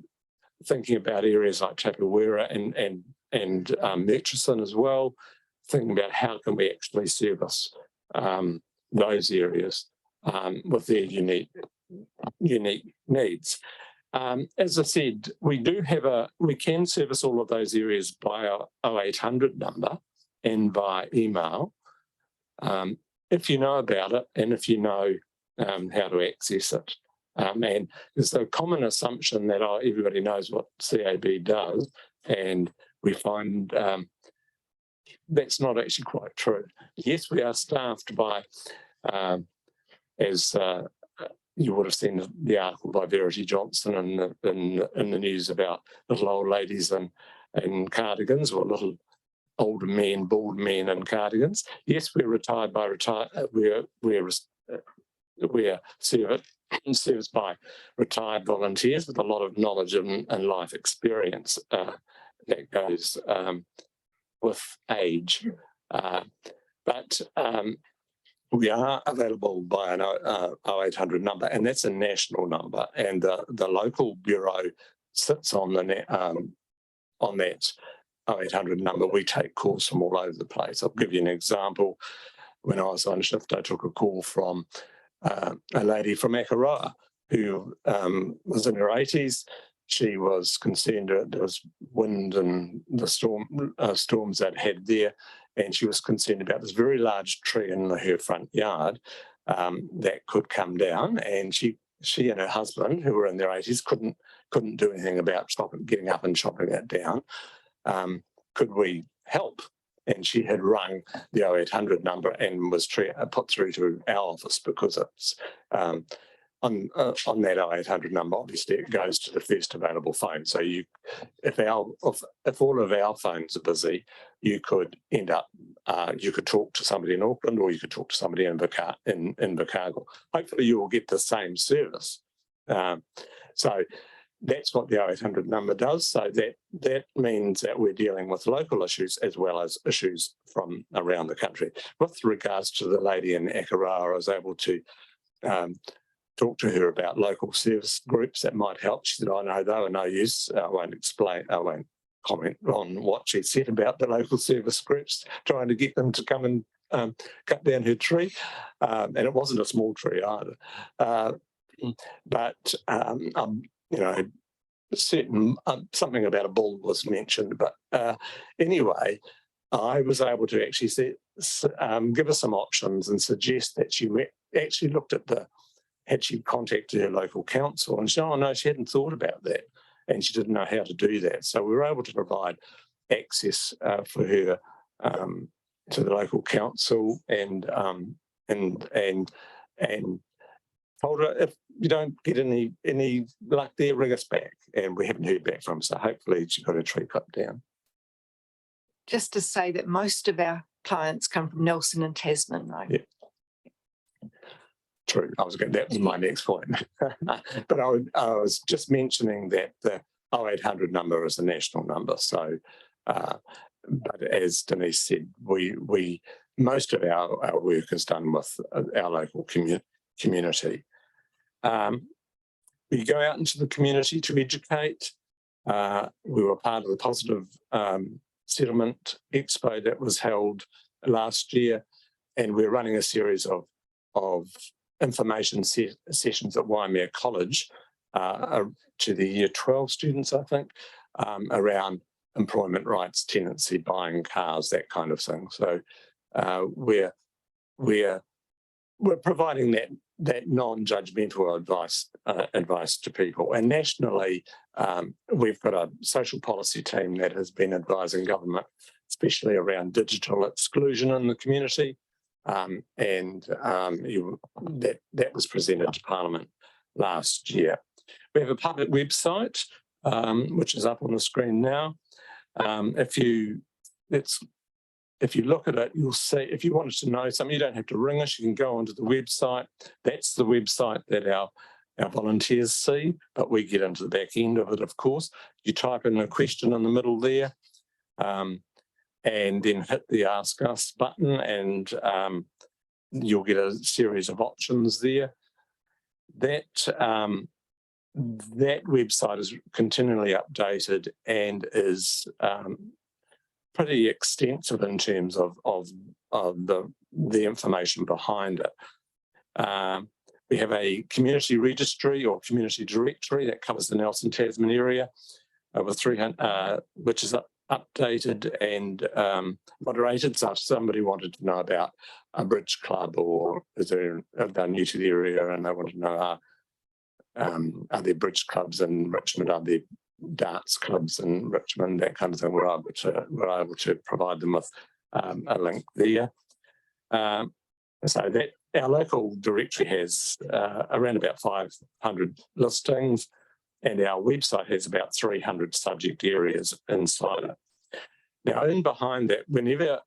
thinking about areas like Tapawera and Murchison as well, thinking about how can we actually service those areas with their unique needs. As I said, we can service all of those areas by our 0800 number and by email. If you know about it and if you know how to access it. And there's a common assumption that everybody knows what CAB does, and we find that's not actually quite true. Yes, we are staffed by, as you would have seen the article by Verity Johnson in the news about little old ladies in cardigans, or little older men, bald men in cardigans. Yes, we're retired by we're serviced by retired volunteers with a lot of knowledge and life experience that goes with age. But we are available by an 0800 number, and that's a national number, and the local bureau sits on that 0800 number. We take calls from all over the place. I'll give you an example. When I was on shift, I took a call from a lady from Akaroa who was in her 80s. She was concerned that there was wind and the storms that had there, and she was concerned about this very large tree in her front yard that could come down, and she and her husband, who were in their 80s, couldn't do anything about getting up and chopping it down. Could we help? And she had rung the 0800 number and was put through to our office, because it's on that 0800 number, obviously it goes to the first available phone. So if all of our phones are busy, you could end up, you could talk to somebody in Auckland, or you could talk to somebody in Invercargill. Hopefully you will get the same service. So that's what the 0800 number does. So that means that we're dealing with local issues as well as issues from around the country. With regards to the lady in Akaroa, I was able to talk to her about local service groups that might help. She said, "I know they were no use. I won't comment on what she said about the local service groups, trying to get them to come and cut down her tree." And it wasn't a small tree either. But something about a bull was mentioned. But anyway, I was able to actually give her some options and suggest that she actually looked at had she contacted her local council, and she said, "Oh no, she hadn't thought about that, and she didn't know how to do that." So we were able to provide access for her to the local council, and told her, if you don't get any luck there, ring us back. And we haven't heard back from her, so hopefully she got her tree cut down. Just to say that most of our clients come from Nelson and Tasman, right? Yeah. True. That was my next point. But I was just mentioning that the 0800 number is a national number. So, but as Denise said, most of our work is done with our local community. We go out into the community to educate. We were part of the Positive Settlement Expo that was held last year, and we're running a series of information sessions at Waimea College to the Year 12 students, I think, around employment rights, tenancy, buying cars, that kind of thing. So we're providing that non-judgmental advice to people. And nationally, we've got a social policy team that has been advising government, especially around digital exclusion in the community. That was presented to Parliament last year. We have a public website, which is up on the screen now. If you look at it, you'll see, if you wanted to know something, you don't have to ring us, you can go onto the website. That's the website that our volunteers see, but we get into the back end of it, of course. You type in a question in the middle there, and then hit the Ask Us button, and you'll get a series of options there. That website is continually updated and is pretty extensive in terms of the information behind it. We have a community registry or community directory that covers the Nelson Tasman are with 300, which is updated and moderated. So if somebody wanted to know about a bridge club, or if they're new to the area and they want to know are there bridge clubs in Richmond, are there darts clubs in Richmond, that kind of thing, we're able to provide them with a link there. So that our local directory has around about 500 listings, and our website has about 300 subject areas inside it. Now, in behind that, whenever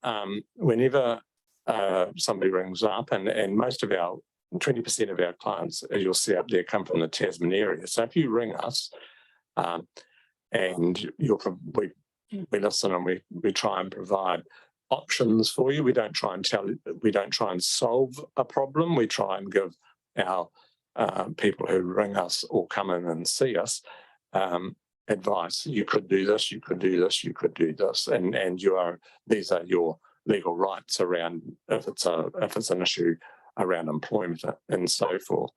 somebody rings up, and most of our 20% of our clients, as you'll see up there, come from the Tasman area. So if you ring us, and we listen and we try and provide options for you. We don't try and solve a problem. We try and give our people who ring us or come in and see us advice. You could do this, you could do this, you could do this, and these are your legal rights around if it's an issue around employment and so forth.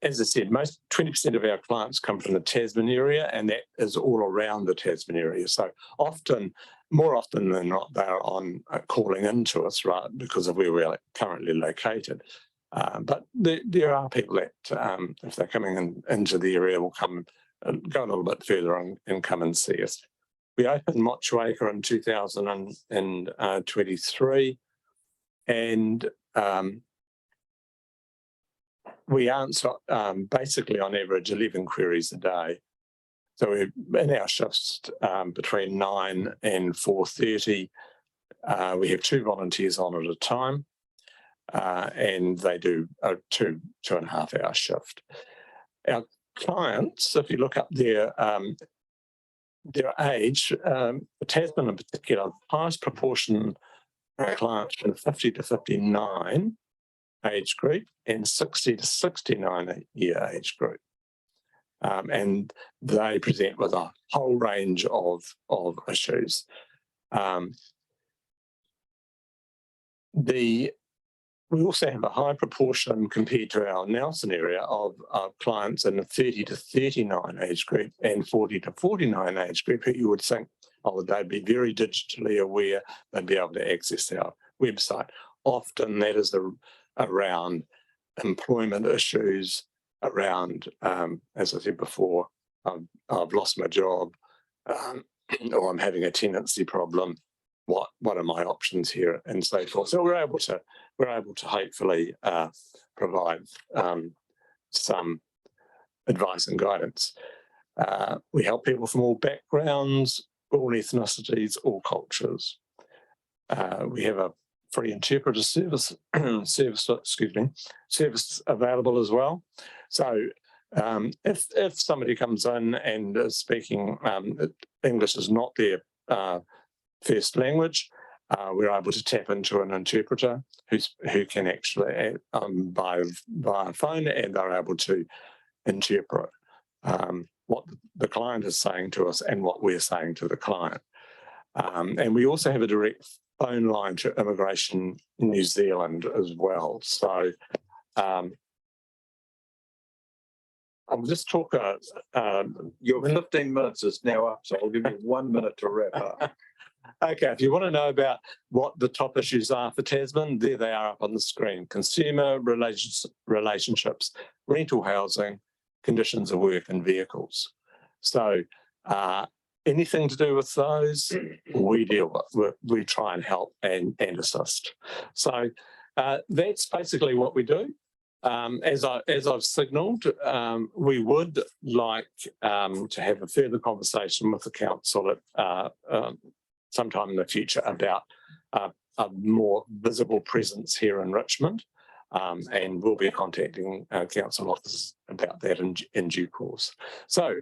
As I said, 20% of our clients come from the Tasman area, and that is all around the Tasman area. So more often than not, they're calling into us, right, because of where we're currently located. But there are people that, if they're coming into the area, will go a little bit further and come and see us. We opened Motueka in 2023, and we answer basically on average 11 queries a day. So we're in our shifts between 9 and 4:30. We have 2 volunteers on at a time, and they do a 2.5 hour shift. Our clients, if you look up their age, Tasman in particular, the highest proportion of clients from 50 to 59 age group and 60 to 69 year age group. And they present with a whole range of issues. We also have a high proportion compared to our Nelson area of clients in the 30 to 39 age group and 40 to 49 age group who you would think, oh, they'd be very digitally aware, they'd be able to access our website. Often that is around employment issues, around, as I said before, I've lost my job, or I'm having a tenancy problem. What are my options here, and so forth. So we're able to hopefully provide some advice and guidance. We help people from all backgrounds, all ethnicities, all cultures. We have a free interpreter service available as well. So if somebody comes in and is speaking English is not their first language, we're able to tap into an interpreter who can actually via phone, and they're able to interpret what the client is saying to us and what we're saying to the client. And we also have a direct phone line to Immigration New Zealand as well. So I'll just talk. Your 15 minutes is now up, so I'll give you 1 minute to wrap up. Okay, if you want to know about what the top issues are for Tasman, there they are up on the screen. Consumer relationships, rental housing, conditions of work and vehicles. So anything to do with those, we deal with. We try and help and assist. So that's basically what we do. As I've signalled, we would like to have a further conversation with the council at sometime in the future about a more visible presence here in Richmond, and we'll be contacting council officers about that in due course. So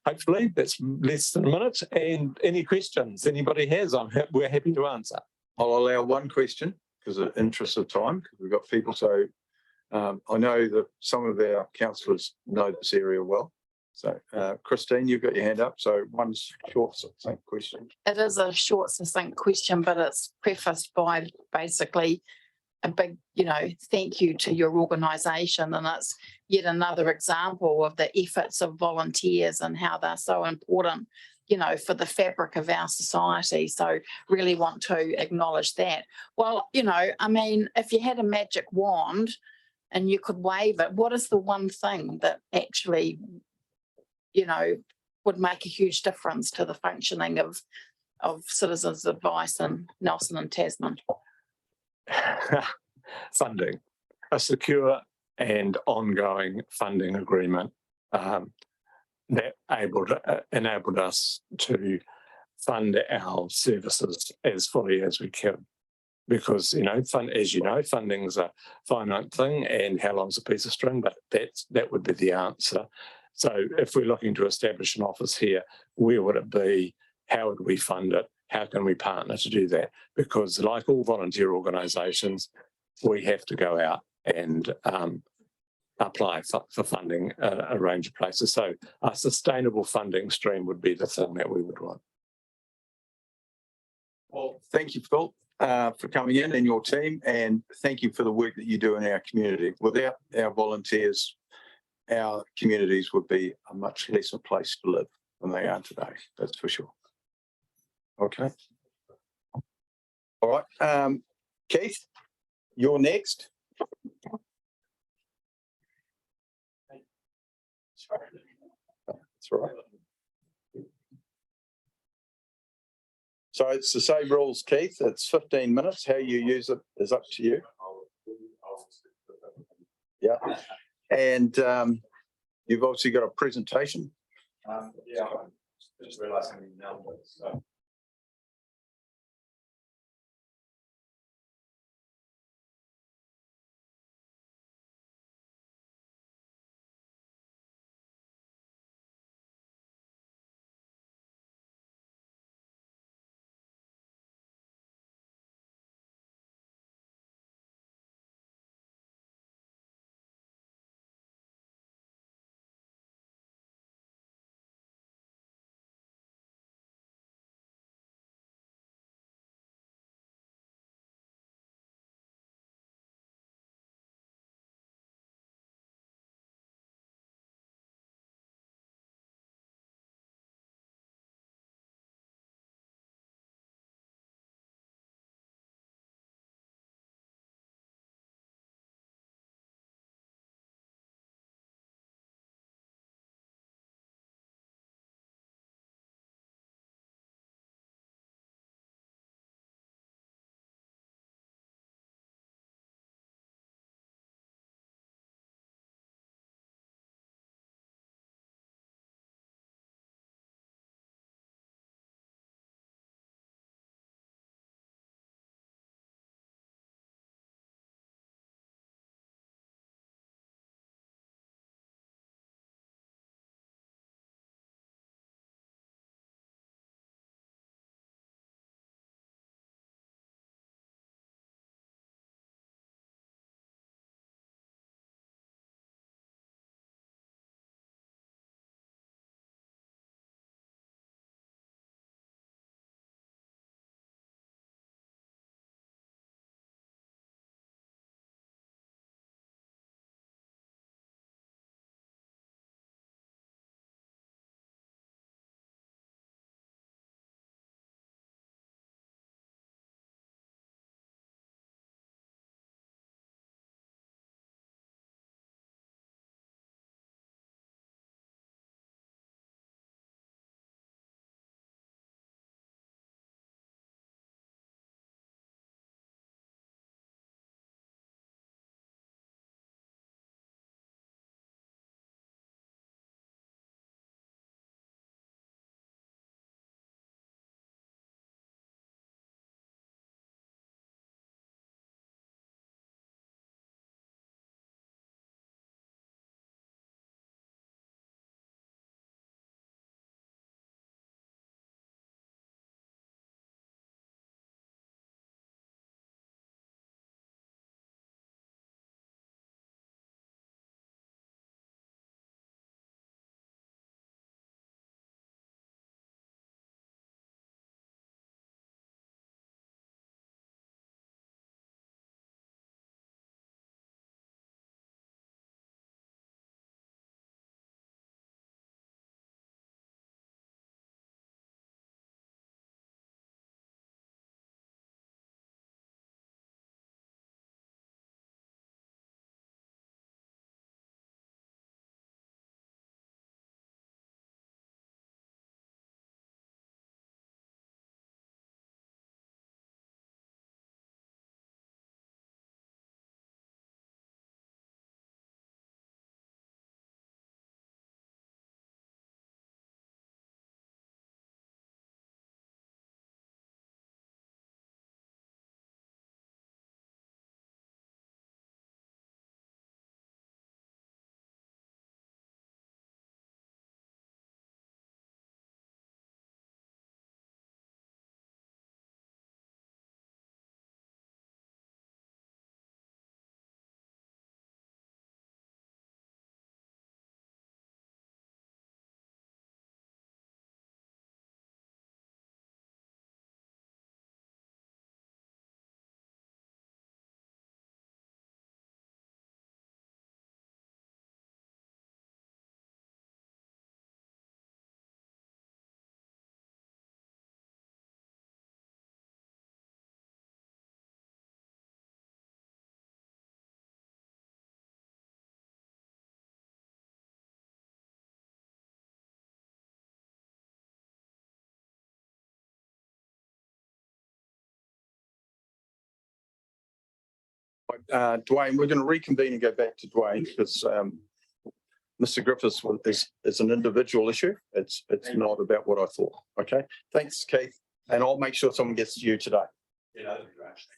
hopefully that's less than a minute. And any questions anybody has, we're happy to answer. I'll allow one question because of interest of time, because we've got people. So I know that some of our councillors know this area well. So Christine, you've got your hand up. So one short, succinct question. It is a short, succinct question, but it's prefaced by basically a big, thank you to your organisation. And it's yet another example of the efforts of volunteers and how they're so important, for the fabric of our society. So really want to acknowledge that. Well, if you had a magic wand and you could wave it, what is the one thing that actually would make a huge difference to the functioning of citizens' advice in Nelson and Tasman? Funding, a secure and ongoing funding agreement that enabled us to fund our services as fully as we can. Because, funding's a finite thing, and how long's a piece of string, but that would be the answer. So if we're looking to establish an office here, where would it be? How would we fund it? How can we partner to do that? Because like all volunteer organisations, we have to go out and apply for funding a range of places. So a sustainable funding stream would be the thing that we would want. Well, thank you, Phil, for coming in and your team, and thank you for the work that you do in our community. Without our volunteers, our communities would be a much lesser place to live than they are today, that's for sure. Okay. All right. Keith, you're next. That's all right. So it's the same rules, Keith. It's 15 minutes. How you use it is up to you. Yeah. And you've obviously got a presentation. Yeah, just realising now. So. Dwayne, we're going to reconvene and go back to Dwayne because Mr. Griffiths is an individual issue. It's not about what I thought. Okay, thanks, Keith. And I'll make sure someone gets to you today.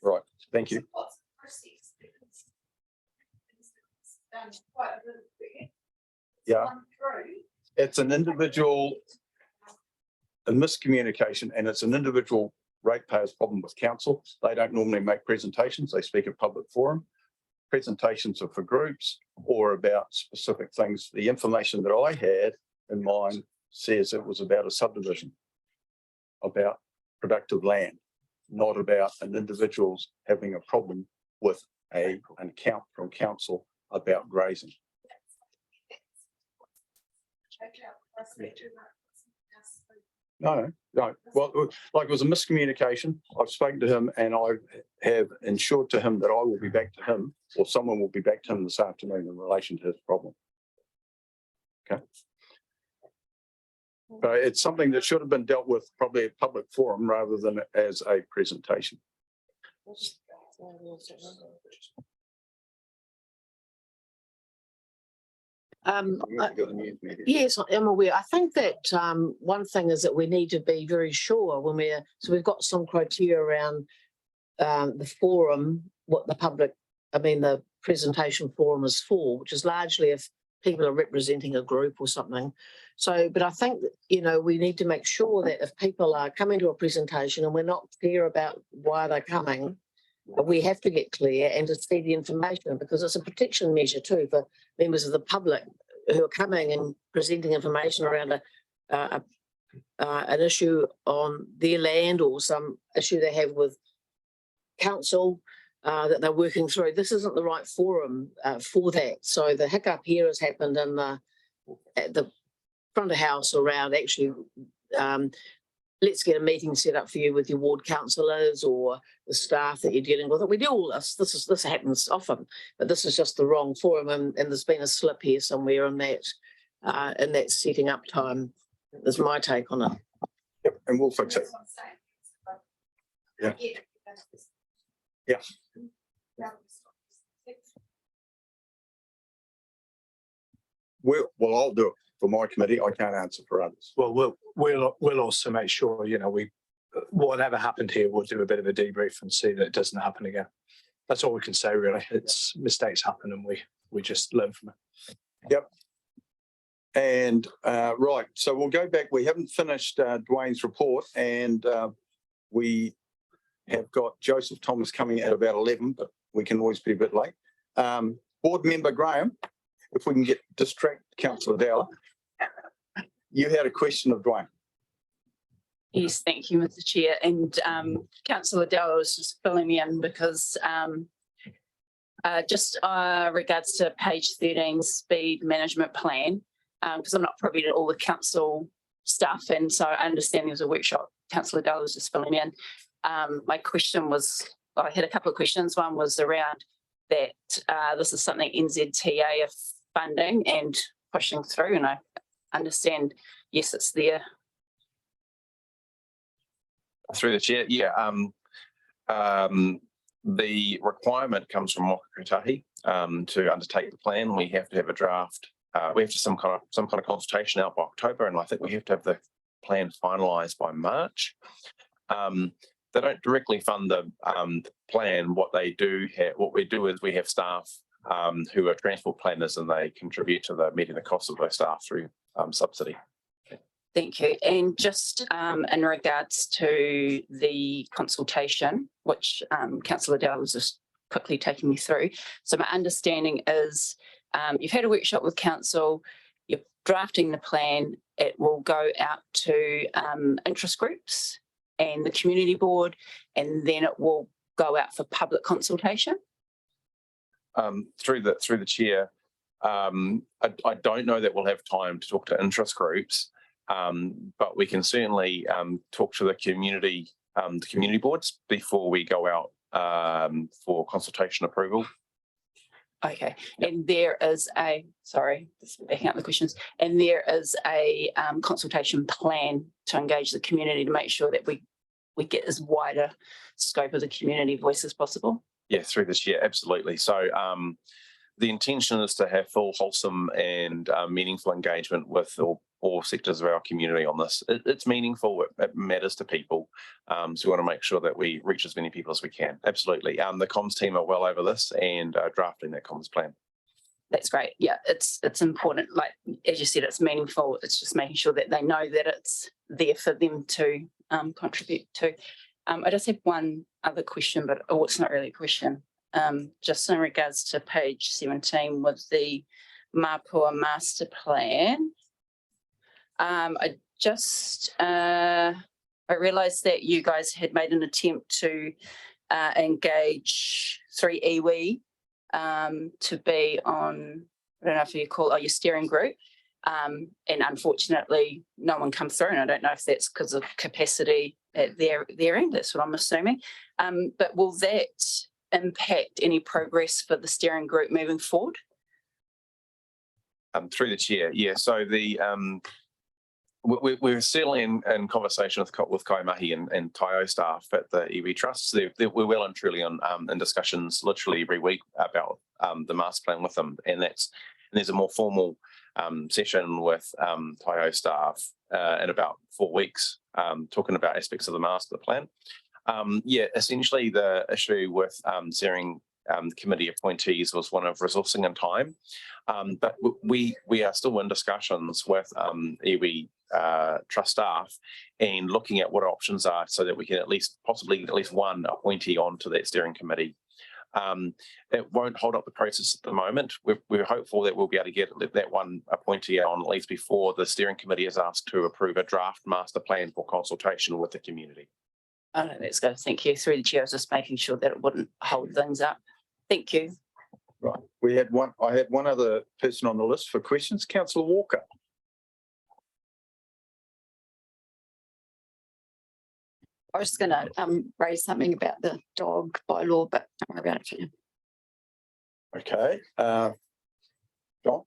Right, thank you. Yeah, it's an individual, a miscommunication, and it's an individual ratepayers problem with council. They don't normally make presentations. They speak at public forum. Presentations are for groups or about specific things. The information that I had in mind says it was about a subdivision, about productive land, not about an individual's having a problem with an account from council about grazing. No. Well, like it was a miscommunication. I've spoken to him and I have ensured to him that I will be back to him or someone will be back to him this afternoon in relation to his problem. Okay. But it's something that should have been dealt with probably at public forum rather than as a presentation. Yes, I'm aware. I think that one thing is that we need to be very sure when we've got some criteria around the forum, what the public, the presentation forum is for, which is largely if people are representing a group or something. So, but I think, we need to make sure that if people are coming to a presentation and we're not clear about why they're coming, we have to get clear and to see the information because it's a protection measure too for members of the public who are coming and presenting information around an issue on their land or some issue they have with council that they're working through. This isn't the right forum for that. So the hiccup here has happened at the front of house around actually let's get a meeting set up for you with your ward councillors or the staff that you're dealing with. We do all this. This happens often, but this is just the wrong forum, and there's been a slip here somewhere in that setting up time. That's my take on it. Yep, and we'll fix it. Yeah. Yeah. Well, I'll do it for my committee. I can't answer for others. Well, we'll also make sure, whatever happened here, we'll do a bit of a debrief and see that it doesn't happen again. That's all we can say, really. It's mistakes happen and we just learn from it. Yep. And right, so we'll go back. We haven't finished Dwayne's report, and we have got Joseph Thomas coming at about 11, but we can always be a bit late. Board member Graham, if we can distract Councillor Dowler. You had a question of Dwayne. Yes, thank you, Mr. Chair. And Councillor Dowler was just filling me in because just regards to page 13, speed management plan, because I'm not privy to all the council stuff, and so I understand there was a workshop. Councillor Dowler was just filling me in. My question was, I had a couple of questions. One was around that this is something NZTA are funding and pushing through, and I understand, yes, it's there. Through the chair, yeah. The requirement comes from Mokakatahi to undertake the plan. We have to have a draft. We have to some kind of consultation out by October, and I think we have to have the plan finalised by March. They don't directly fund the plan. What we do is we have staff who are transport planners, and they contribute to meeting the costs of those staff through subsidy. Thank you. And just in regards to the consultation, which Councillor Dowler was just quickly taking me through. So my understanding is you've had a workshop with council, you're drafting the plan, it will go out to interest groups and the community board, and then it will go out for public consultation? Through the chair, I don't know that we'll have time to talk to interest groups, but we can certainly talk to the community boards before we go out for consultation approval. Okay, yep. And there is just backing up the questions, and there is a consultation plan to engage the community to make sure that we get as wide a scope of the community voice as possible. Yeah, through this year, absolutely. So the intention is to have full, wholesome and meaningful engagement with all sectors of our community on this. It's meaningful, it matters to people. So we want to make sure that we reach as many people as we can. Absolutely. The comms team are well over this and drafting that comms plan. That's great. Yeah, it's important. Like, as you said, it's meaningful. It's just making sure that they know that it's there for them to contribute to. I just have one other question, but it's not really a question. Just in regards to page 17 with the Mapua master plan. I realised that you guys had made an attempt to engage 3 iwi to be on, I don't know if you call it, your steering group. And unfortunately, no one comes through. And I don't know if that's because of capacity at their end. That's what I'm assuming. But will that impact any progress for the steering group moving forward? Through the chair, yeah. So the we're still in conversation with Kaimahi and Taio staff at the iwi Trust. We're well and truly in discussions literally every week about the master plan with them, and there's a more formal session with Taio staff in about 4 weeks, talking about aspects of the master plan. Yeah, essentially the issue with steering committee appointees was one of resourcing and time, but we are still in discussions with iwi Trust staff and looking at what options are so that we can possibly get at least one appointee onto that steering committee. It won't hold up the process at the moment. We're hopeful that we'll be able to get that one appointee on at least before the steering committee is asked to approve a draft master plan for consultation with the community. Oh, no, that's good. Thank you. Through the chair, I was just making sure that it wouldn't hold things up. Thank you. Right. I had one other person on the list for questions. Councillor Walker. I was going to raise something about the dog bylaw, but don't worry about it for you. Okay. John?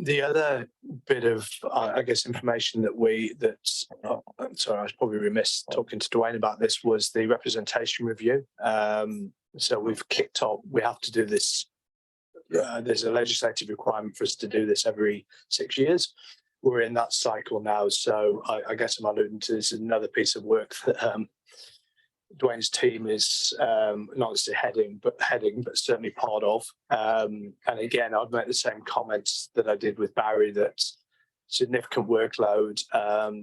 The other bit of, I guess, information I'm sorry, I was probably remiss talking to Dwayne about this, was the representation review. So we've kicked off, we have to do this. There's a legislative requirement for us to do this every 6 years. We're in that cycle now. So I guess I'm alluding to this is another piece of work that Dwayne's team is not just heading, but certainly part of. And again, I'd make the same comments that I did with Barry, that significant workload.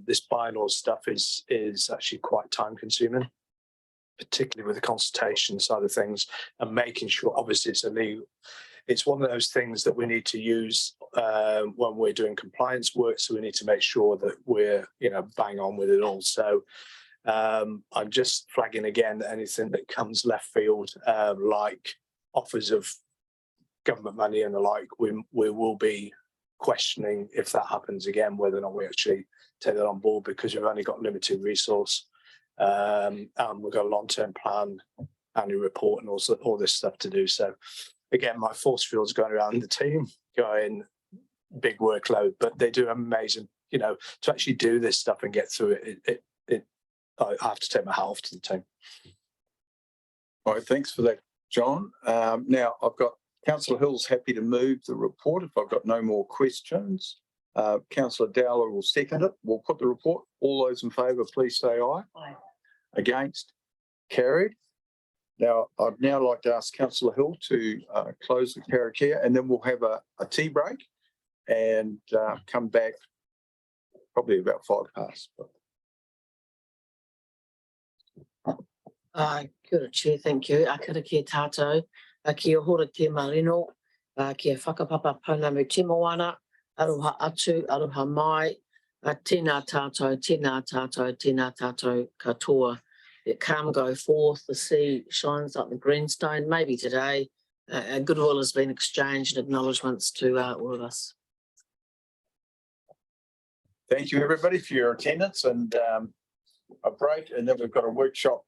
This bylaw stuff is actually quite time consuming, particularly with the consultation side of things, and making sure, obviously it's illegal. It's one of those things that we need to use when we're doing compliance work. So we need to make sure that we're, bang on with it all. So I'm just flagging again that anything that comes left field, like offers of government money and the like, we will be questioning if that happens again, whether or not we actually take that on board, because we've only got limited resource. And we've got a long-term plan, annual report, and also all this stuff to do. So again, my force field's going around the team, going big workload, but they do amazing, to actually do this stuff and get through it. I have to take my hat off to the team. All right, thanks for that, John. Now I've got Councillor Hill's happy to move the report if I've got no more questions. Councillor Dowler will second it. We'll put the report. All those in favour, please say aye. Aye. Against? Carried. Now, I'd now like to ask Councillor Hill to close the karakia, and then we'll have a tea break and come back probably about 5:15. Kia ora, Chair, thank you. Kara kia tātou, kia hora te marino, kia whakapapa pounamu te moana, aroha atu, aroha mai, tēnā tātou katoa. Let calm go forth, the sea shines like the greenstone. Maybe today, goodwill has been exchanged, acknowledgements to all of us. Thank you, everybody, for your attendance, and a break, and then we've got a workshop.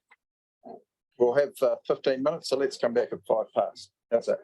We'll have 15 minutes, so let's come back at 5:15. How's that?